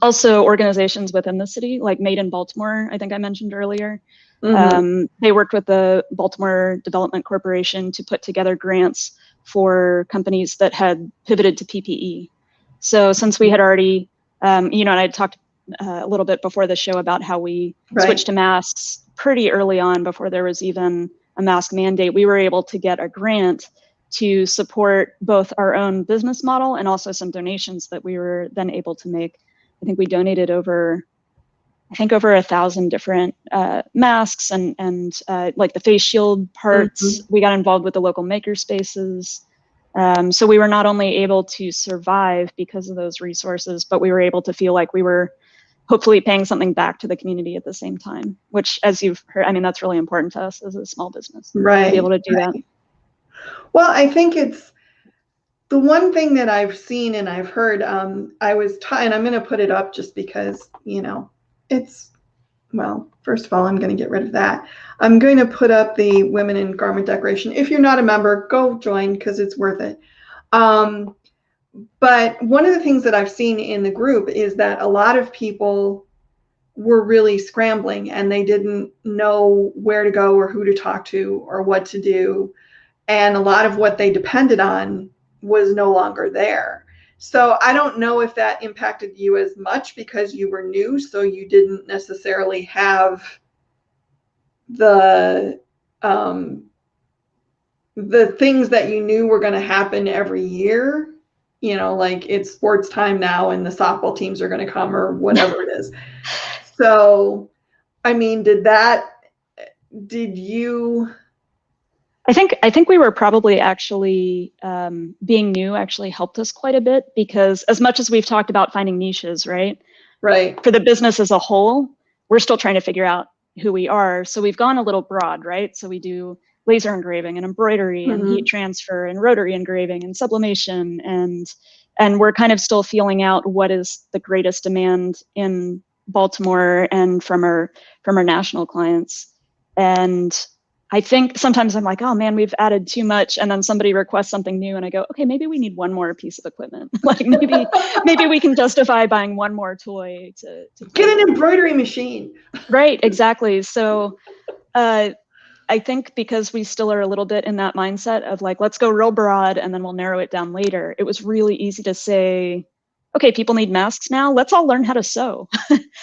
Also, organizations within the city, like Made in Baltimore, I think I mentioned earlier, they worked with the Baltimore Development Corporation to put together grants for companies that had pivoted to PPE. So since we had already, and I talked a little bit before the show about how we switched to masks pretty early on, before there was even a mask mandate, we were able to get a grant to support both our own business model and also some donations that we were then able to make. I think we donated over 1,000 different masks and like the face shield parts. We got involved with the local maker spaces. So we were not only able to survive because of those resources, but we were able to feel like we were hopefully paying something back to the community at the same time, which, as you've heard, I mean, that's really important to us as a small business,
right,
to be able to do that.
Well, I think it's the one thing that I've seen and I've heard. I was taught, and I'm going to put it up just because, you know, it's, well, first of all, I'm going to get rid of that. I'm going to put up the Women in Garment Decoration. If you're not a member, go join because it's worth it. But one of the things that I've seen in the group is that a lot of people were really scrambling and they didn't know where to go or who to talk to or what to do. And a lot of what they depended on was no longer there. So I don't know if that impacted you as much because you were new, so you didn't necessarily have the things that you knew were going to happen every year. You know, like it's sports time now and the softball teams are going to come or whatever it is. So, I mean, did you?
I think we were probably actually, being new actually helped us quite a bit, because as much as we've talked about finding niches, right?
Right.
For the business as a whole, we're still trying to figure out who we are. So we've gone a little broad, right? So we do laser engraving and embroidery and heat transfer and rotary engraving and sublimation, and we're kind of still feeling out what is the greatest demand in Baltimore and from our national clients. And I think sometimes I'm like, oh man, we've added too much, and then somebody requests something new and I go, okay, maybe we need one more piece of equipment. Like maybe we can justify buying one more toy to
get an embroidery machine.
Right, exactly. So I think because we still are a little bit in that mindset of like, let's go real broad and then we'll narrow it down later. It was really easy to say, okay, people need masks now. Let's all learn how to sew.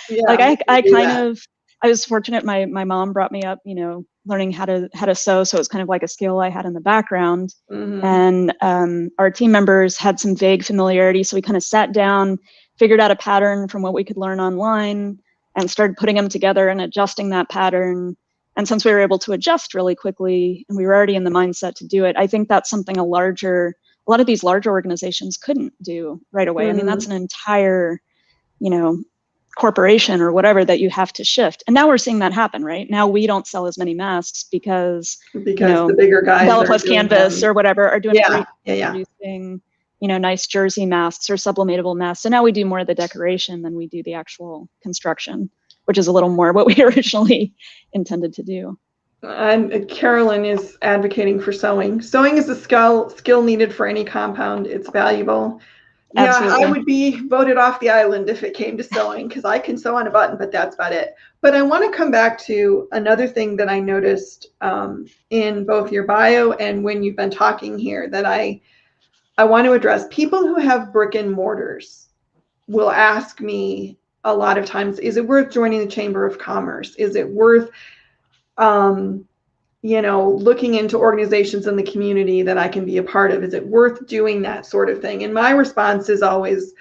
Yeah,
like I was fortunate. My mom brought me up, you know, learning how to sew. So it was kind of like a skill I had in the background. And our team members had some vague familiarity. So we kind of sat down, figured out a pattern from what we could learn online, and started putting them together and adjusting that pattern. And since we were able to adjust really quickly and we were already in the mindset to do it, I think that's something a lot of these larger organizations couldn't do right away. I mean, that's an entire, you know, corporation or whatever that you have to shift. And now we're seeing that happen, right? Now we don't sell as many masks because you know,
the bigger guys,
Bella Plus Canvas or whatever are doing great producing, you know, nice jersey masks or sublimatable masks. So now we do more of the decoration than we do the actual construction, which is a little more what we originally intended to do.
Carolyn is advocating for sewing. Sewing is a skill needed for any compound. It's valuable. Absolutely. Yeah, I would be voted off the island if it came to sewing because I can sew on a button, but that's about it. But I want to come back to another thing that I noticed in both your bio and when you've been talking here that I want to address. People who have brick and mortars will ask me a lot of times, is it worth joining the Chamber of Commerce? Is it worth, you know, looking into organizations in the community that I can be a part of? Is it worth doing that sort of thing? And my response is always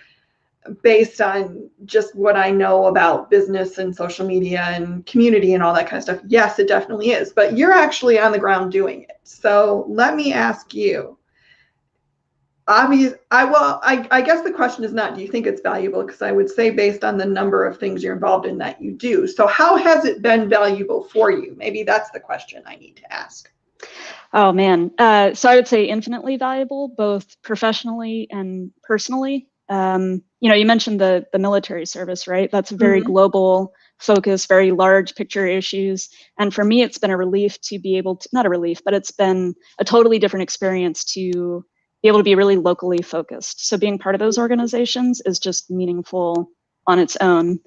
based on just what I know about business and social media and community and all that kind of stuff. Yes, it definitely is, but you're actually on the ground doing it. So let me ask you, I guess the question is not, do you think it's valuable? Because I would say based on the number of things you're involved in that you do. So how has it been valuable for you? Maybe that's the question I need to ask.
Oh man. So I would say infinitely valuable, both professionally and personally. You know, you mentioned the military service, right? That's a very global focus, very large picture issues. And for me, it's been a relief to be able to, not a relief, but it's been a totally different experience to be able to be really locally focused. So being part of those organizations is just meaningful on its own.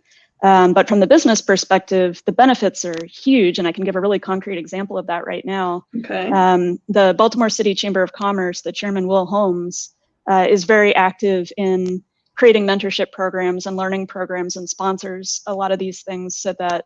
But from the business perspective, the benefits are huge. And I can give a really concrete example of that right now.
Okay.
The Baltimore City Chamber of Commerce, the chairman, Will Holmes, is very active in creating mentorship programs and learning programs and sponsors a lot of these things so that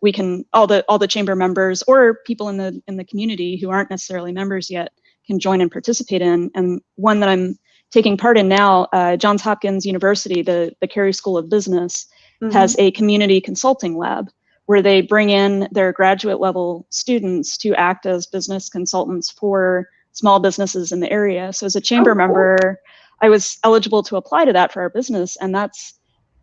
we can, all the chamber members or people in the community who aren't necessarily members yet can join and participate in. And one that I'm taking part in now, Johns Hopkins University, the Carey School of Business, has a community consulting lab where they bring in their graduate level students to act as business consultants for small businesses in the area. So as a chamber member, I was eligible to apply to that for our business, and that's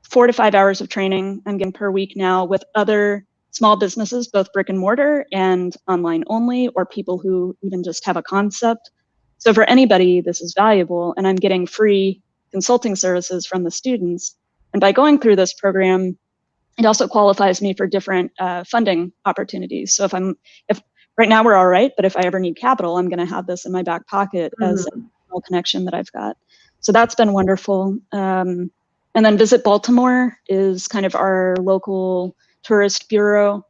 4 to 5 hours of training I'm getting per week now with other small businesses, both brick and mortar and online only, or people who even just have a concept. So for anybody, this is valuable, and I'm getting free consulting services from the students. And by going through this program, it also qualifies me for different funding opportunities. So if right now we're all right, but if I ever need capital, I'm going to have this in my back pocket as a connection that I've got. So that's been wonderful. And then Visit Baltimore is kind of our local tourist bureau.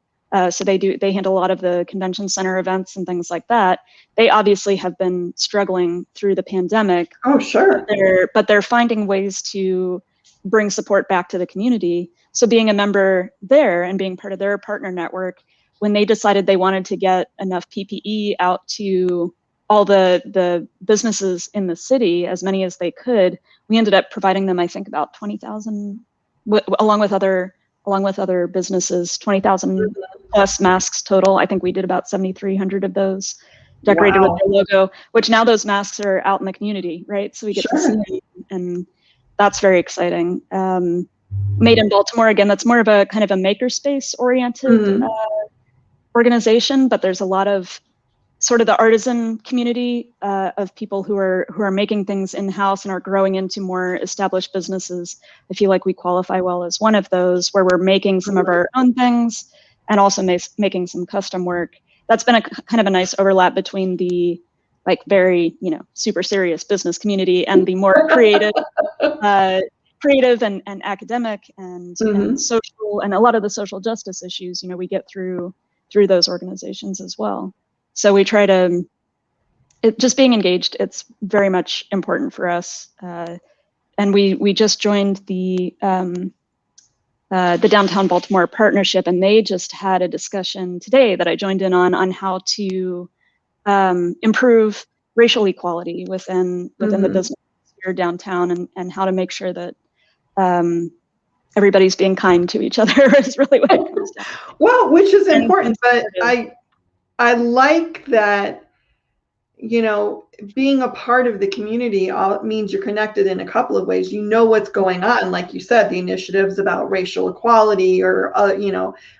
So they handle a lot of the convention center events and things like that. They obviously have been struggling through the pandemic.
Oh, sure.
But they're finding ways to bring support back to the community. So being a member there and being part of their partner network, when they decided they wanted to get enough PPE out to all the businesses in the city, as many as they could, we ended up providing them, I think, about 20,000, along with other businesses, 20,000 plus masks total. I think we did about 7,300 of those, decorated with their logo, which now those masks are out in the community, right? So we get to see them, and that's very exciting. Made in Baltimore, again, that's more of a kind of a makerspace oriented organization, but there's a lot of sort of the artisan community of people who are making things in-house and are growing into more established businesses. I feel like we qualify well as one of those, where we're making some of our own things and also making some custom work. That's been a kind of a nice overlap between the like very, super serious business community and the more creative and academic and social, and a lot of the social justice issues, we get through those organizations as well. So we try to, just being engaged, it's very much important for us. And we just joined the Downtown Baltimore Partnership, and they just had a discussion today that I joined in on how to improve racial equality within the business sphere downtown, and how to make sure that everybody's being kind to each other is really what it comes down to.
Well, which is important, but I like that, being a part of the community means you're connected in a couple of ways. You know what's going on, like you said, the initiatives about racial equality or,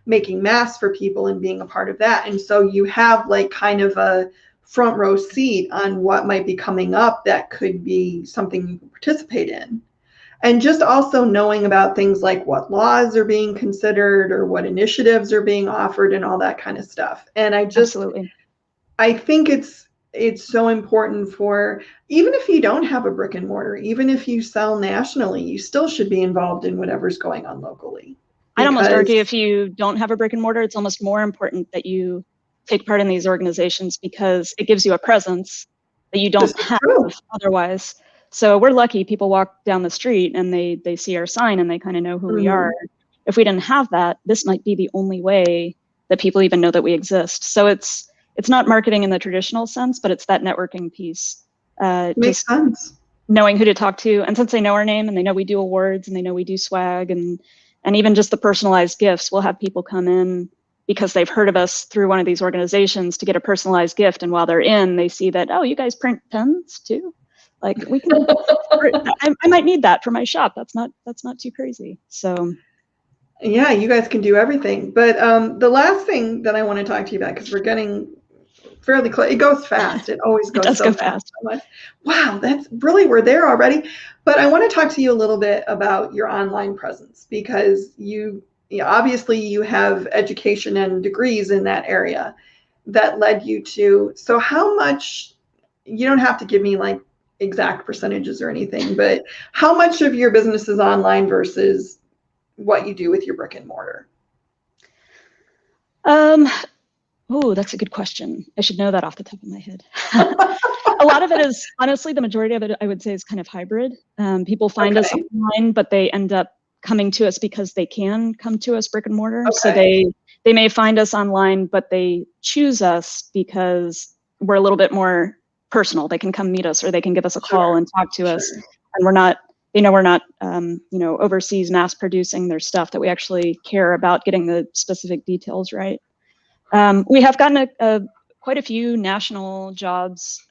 making masks for people and being a part of that. And so you have like kind of a front row seat on what might be coming up that could be something you can participate in. And just also knowing about things like what laws are being considered or what initiatives are being offered and all that kind of stuff. And I think it's so important for, even if you don't have a brick and mortar, even if you sell nationally, you still should be involved in whatever's going on locally.
I'd almost argue if you don't have a brick and mortar, it's almost more important that you take part in these organizations, because it gives you a presence that you don't have otherwise. So we're lucky people walk down the street and they see our sign and they kind of know who we are. If we didn't have that, this might be the only way that people even know that we exist. So it's not marketing in the traditional sense, but it's that networking piece.
Makes sense.
Knowing who to talk to. And since they know our name and they know we do awards and they know we do swag and even just the personalized gifts, we'll have people come in because they've heard of us through one of these organizations to get a personalized gift. And while they're in, they see that, oh, you guys print pens too? Like we can, I might need that for my shop. That's not too crazy. So
yeah, you guys can do everything. But the last thing that I want to talk to you about, because we're getting fairly close. It goes fast. It always goes so fast. Wow, that's really, we're there already. But I want to talk to you a little bit about your online presence, because obviously you have education and degrees in that area that led you to. So how much, you don't have to give me like exact percentages or anything, but how much of your business is online versus what you do with your brick and mortar?
Oh, that's a good question. I should know that off the top of my head. A lot of it is, honestly, the majority of it, I would say, is kind of hybrid. People find us online, but they end up coming to us because they can come to us brick and mortar.
Okay.
So they may find us online, but they choose us because we're a little bit more personal. They can come meet us, or they can give us a call and talk to us. And we're not, we're not, overseas mass producing their stuff, that we actually care about getting the specific details right. We have gotten quite a few national jobs.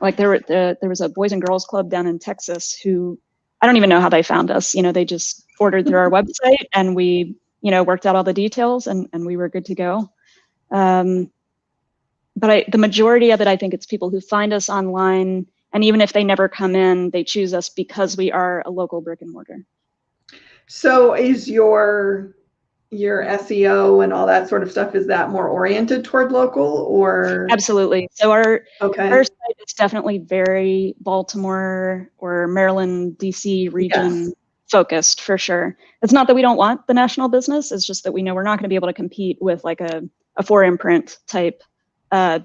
Like there was a Boys and Girls Club down in Texas who, I don't even know how they found us. They just ordered through our website, and we, worked out all the details, and we were good to go. But the majority of it, I think it's people who find us online, and even if they never come in, they choose us because we are a local brick and mortar. So
is your SEO and all that sort of stuff, is that more oriented toward local, or?
Absolutely. So our site is definitely very Baltimore or Maryland, DC region focused, for sure. It's not that we don't want the national business, it's just that we know we're not going to be able to compete with like a 4-imprint type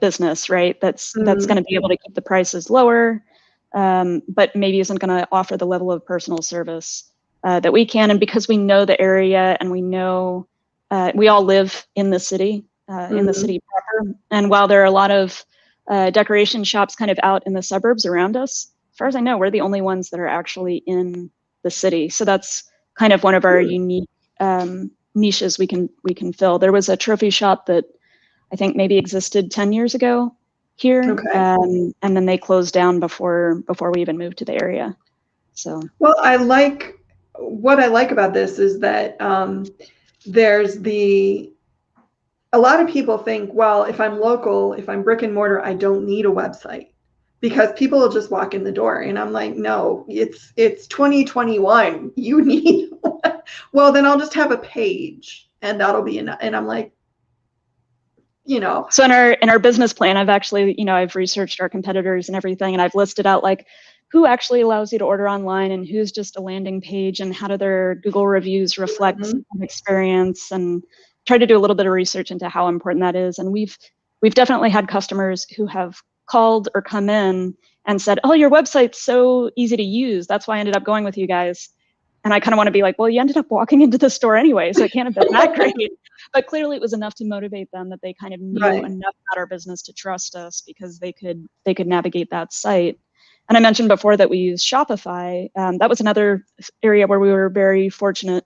business, right? That's going to be able to keep the prices lower, but maybe isn't going to offer the level of personal service that we can. And because we know the area, and we know we all live in the city, in the city proper. And while there are a lot of decoration shops kind of out in the suburbs around us, as far as I know, we're the only ones that are actually in the city. So that's kind of one of our unique niches we can fill. There was a trophy shop that I think maybe existed 10 years ago here, and then they closed down before we even moved to the area. So
well, what I like about this is that there's a lot of people think, well, if I'm local, if I'm brick and mortar, I don't need a website because people will just walk in the door. And I'm like, no, it's 2021. You need one. Well, then I'll just have a page and that'll be enough. And I'm like,
So in our business plan, I've actually, I've researched our competitors and everything, and I've listed out like who actually allows you to order online and who's just a landing page, and how do their Google reviews reflect experience, and try to do a little bit of research into how important that is. And we've definitely had customers who have called or come in and said, oh, your website's so easy to use, that's why I ended up going with you guys. And I kind of want to be like, well, you ended up walking into the store anyway, so it can't have been that great. But clearly it was enough to motivate them, that they kind of knew enough about our business to trust us, because they could navigate that site. And I mentioned before that we use Shopify. That was another area where we were very fortunate.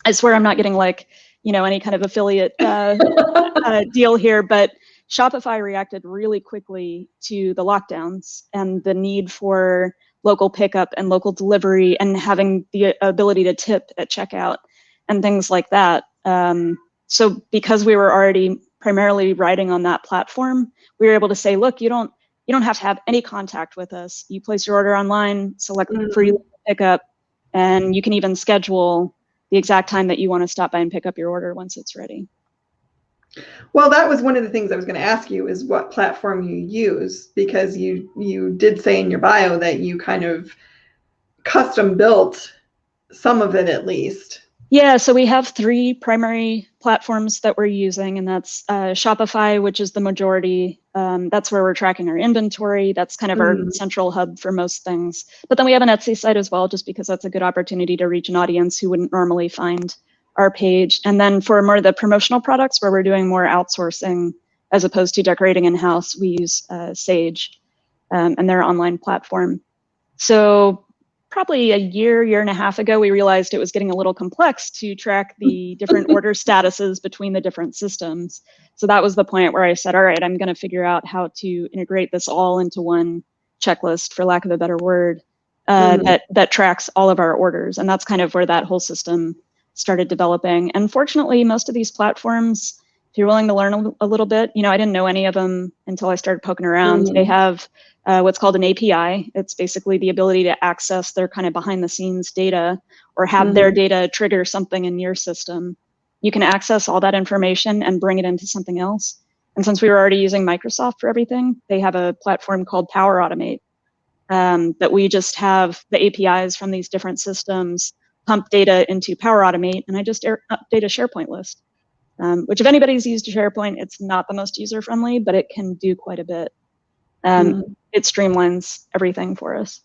I swear I'm not getting like, any kind of affiliate deal here, but Shopify reacted really quickly to the lockdowns and the need for local pickup and local delivery, and having the ability to tip at checkout and things like that. So because we were already primarily riding on that platform, we were able to say, look, you don't have to have any contact with us. You place your order online, select free pickup, and you can even schedule the exact time that you want to stop by and pick up your order once it's ready.
Well, that was one of the things I was going to ask you, is what platform you use, because you did say in your bio that you kind of custom built some of it, at least.
Yeah, so we have 3 primary platforms that we're using, and that's Shopify, which is the majority. That's where we're tracking our inventory. That's kind of our central hub for most things. But then we have an Etsy site as well, just because that's a good opportunity to reach an audience who wouldn't normally find our page. And then for more of the promotional products, where we're doing more outsourcing as opposed to decorating in-house, we use Sage and their online platform. So probably a year and a half ago, we realized it was getting a little complex to track the different order statuses between the different systems. So that was the point where I said, all right, I'm going to figure out how to integrate this all into one checklist, for lack of a better word, that tracks all of our orders. And that's kind of where that whole system started developing. And fortunately, most of these platforms, if you're willing to learn a little bit, I didn't know any of them until I started poking around. They have what's called an API. It's basically the ability to access their kind of behind the scenes data, or have their data trigger something in your system. You can access all that information and bring it into something else. And since we were already using Microsoft for everything, they have a platform called Power Automate that we just have the APIs from these different systems pump data into Power Automate, and I just update a SharePoint list. Which, if anybody's used SharePoint, it's not the most user-friendly, but it can do quite a bit. It streamlines everything for us.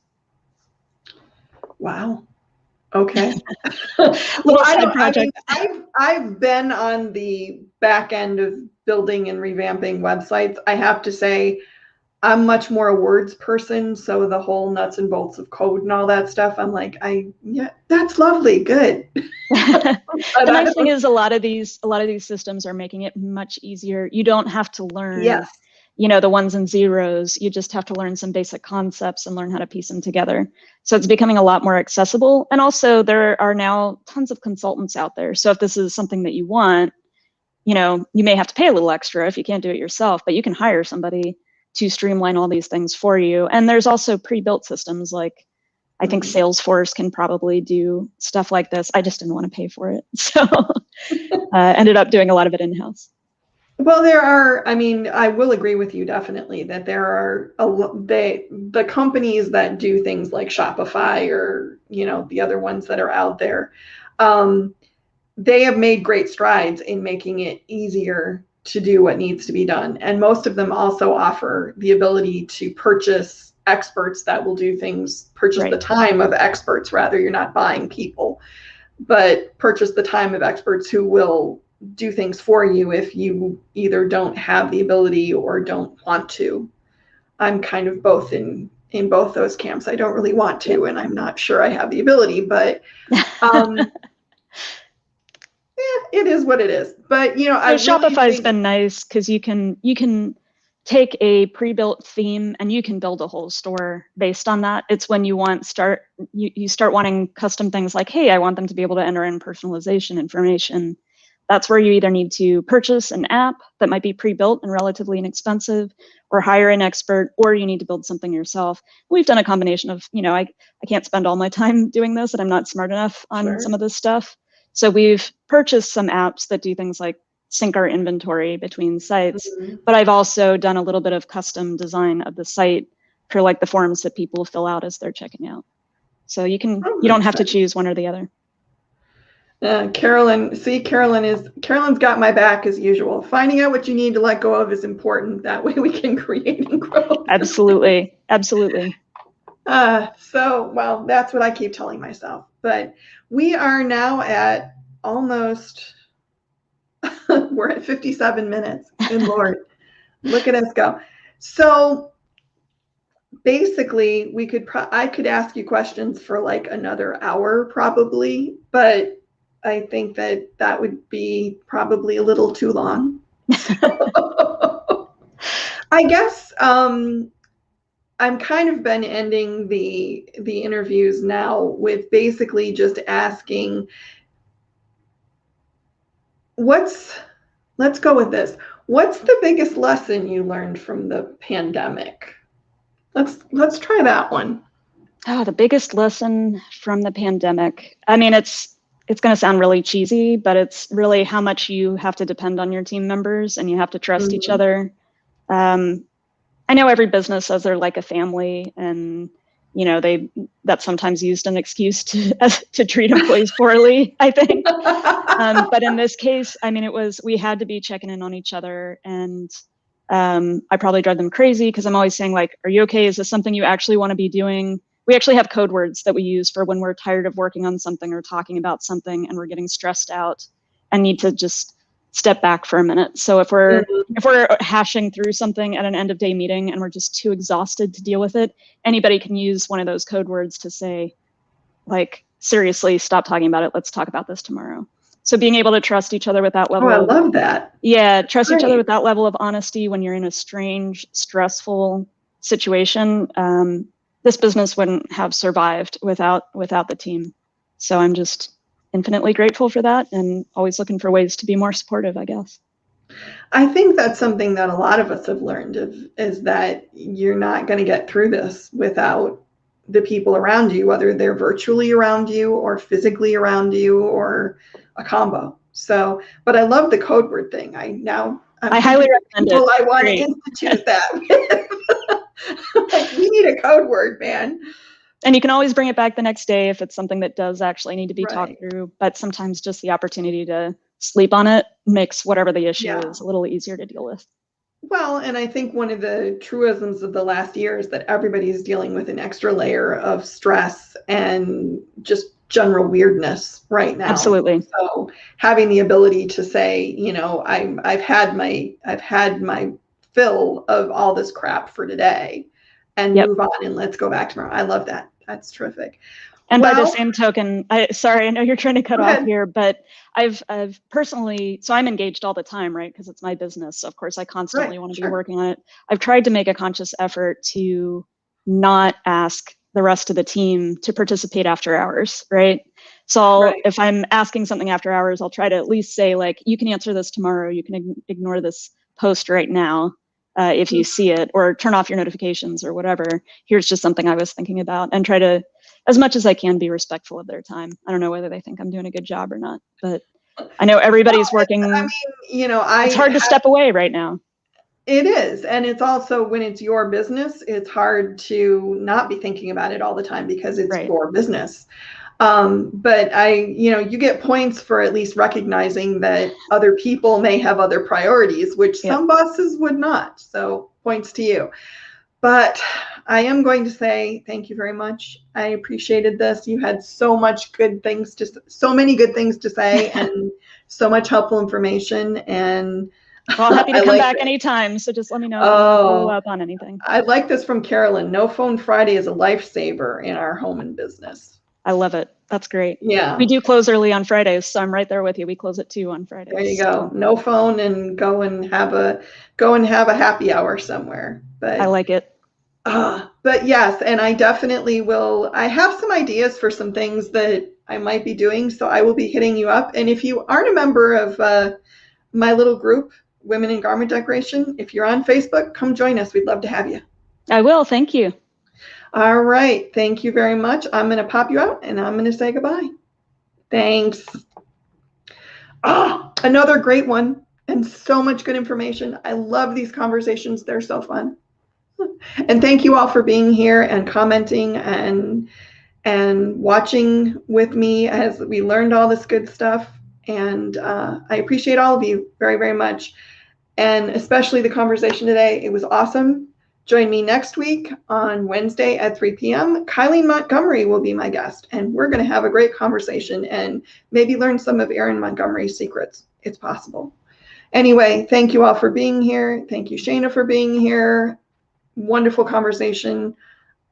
Wow. Okay.
Little side project.
I've been on the back end of building and revamping websites. I have to say, I'm much more a words person, so the whole nuts and bolts of code and all that stuff, I'm like, yeah, that's lovely, good.
The nice thing is a lot of these systems are making it much easier. You don't have to learn,
yes,
the ones and zeros. You just have to learn some basic concepts and learn how to piece them together. So it's becoming a lot more accessible. And also there are now tons of consultants out there. So if this is something that you want, you may have to pay a little extra if you can't do it yourself, but you can hire somebody to streamline all these things for you. And there's also pre-built systems like I think Salesforce can probably do stuff like this. I just didn't want to pay for it. So ended up doing a lot of it in-house.
Well, I will agree with you definitely that there are the companies that do things like Shopify or, the other ones that are out there. They have made great strides in making it easier to do what needs to be done. And most of them also offer the ability to purchase experts that will do things, purchase the time of experts, rather. You're not buying people, but purchase the time of experts who will do things for you if you either don't have the ability or don't want to. I'm kind of both in both those camps. I don't really want to, and I'm not sure I have the ability, but it is what it is. But
Shopify's been nice because you can take a pre-built theme and you can build a whole store based on that. It's when you start wanting custom things like, hey, I want them to be able to enter in personalization information. That's where you either need to purchase an app that might be pre-built and relatively inexpensive, or hire an expert, or you need to build something yourself. We've done a combination of, I can't spend all my time doing this and I'm not smart enough on some of this stuff. So we've purchased some apps that do things like sync our inventory between sites, but I've also done a little bit of custom design of the site for like the forms that people fill out as they're checking out. So you don't have to choose one or the other.
Carolyn's got my back as usual. Finding out what you need to let go of is important. That way we can create and grow.
Absolutely.
Well, that's what I keep telling myself. But we are now at almost, we're at 57 minutes. Good Lord. Look at us go. So basically I could ask you questions for like another hour probably, but I think that would be probably a little too long. I guess I'm kind of been ending the interviews now with basically just asking, let's go with this. What's the biggest lesson you learned from the pandemic? Let's try that one.
Oh, the biggest lesson from the pandemic. I mean, it's going to sound really cheesy, but it's really how much you have to depend on your team members and you have to trust each other. I know every business says they're like a family, and that's sometimes used an excuse to treat employees poorly, I think. But in this case, I mean, we had to be checking in on each other, and I probably drive them crazy because I'm always saying like, are you okay? Is this something you actually want to be doing? We actually have code words that we use for when we're tired of working on something or talking about something and we're getting stressed out and need to just step back for a minute. So if we're hashing through something at an end of day meeting and we're just too exhausted to deal with it, anybody can use one of those code words to say, like, seriously, stop talking about it. Let's talk about this tomorrow. So being able to trust each other with that level.
I love that.
Yeah, trust each other with that level of honesty when you're in a strange, stressful situation. This business wouldn't have survived without the team. So I'm just infinitely grateful for that and always looking for ways to be more supportive, I guess.
I think that's something that a lot of us have learned is that you're not going to get through this without the people around you, whether they're virtually around you or physically around you or a combo. So, but I love the code word thing. I
highly recommend it.
I want to institute that. Like, we need a code word, man.
And you can always bring it back the next day if it's something that does actually need to be talked through. But sometimes just the opportunity to sleep on it makes whatever the issue is a little easier to deal with.
Well, and I think one of the truisms of the last year is that everybody is dealing with an extra layer of stress and just general weirdness right now.
Absolutely.
So having the ability to say, you know, I've had my fill of all this crap for today, and move on, and let's go back tomorrow. I love that. That's terrific.
And by the same token, sorry, I know you're trying to cut off here, but I've personally, so I'm engaged all the time, right? Because it's my business. So of course, I constantly want to be working on it. I've tried to make a conscious effort to not ask the rest of the team to participate after hours, right? So if I'm asking something after hours, I'll try to at least say, like, you can answer this tomorrow. You can ignore this post right now if you see it, or turn off your notifications or whatever. Here's just something I was thinking about, and try to, as much as I can, be respectful of their time. I don't know whether they think I'm doing a good job or not, but I know everybody's working. I mean,
you know,
it's hard to step away right now.
It is. And it's also, when it's your business, it's hard to not be thinking about it all the time because it's your business. But you get points for at least recognizing that other people may have other priorities, which some bosses would not. So points to you. But I am going to say thank you very much. I appreciated this. You had so many good things to say, and so much helpful information. And
well, happy to come back anytime. So just let me know if you follow up on anything.
I like this from Carolyn. No Phone Friday is a lifesaver in our home and business.
I love it. That's great.
Yeah.
We do close early on Fridays, so I'm right there with you. We close at 2 on Fridays.
There you go. No phone, and go and have a happy hour somewhere. But
I like it.
But yes, and I definitely will. I have some ideas for some things that I might be doing, so I will be hitting you up. And if you aren't a member of my little group, Women in Garment Decoration, if you're on Facebook, come join us. We'd love to have you.
I will. Thank you.
All right. Thank you very much. I'm going to pop you out, and I'm going to say goodbye. Thanks. Another great one, and so much good information. I love these conversations. They're so fun. And thank you all for being here and commenting and watching with me as we learned all this good stuff. And I appreciate all of you very, very much. And especially the conversation today. It was awesome. Join me next week on Wednesday at 3 p.m. Kylie Montgomery will be my guest, and we're going to have a great conversation and maybe learn some of Erin Montgomery's secrets. It's possible. Anyway, thank you all for being here. Thank you, Shana, for being here. Wonderful conversation.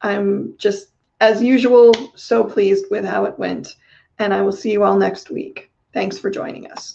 I'm just, as usual, so pleased with how it went. And I will see you all next week. Thanks for joining us.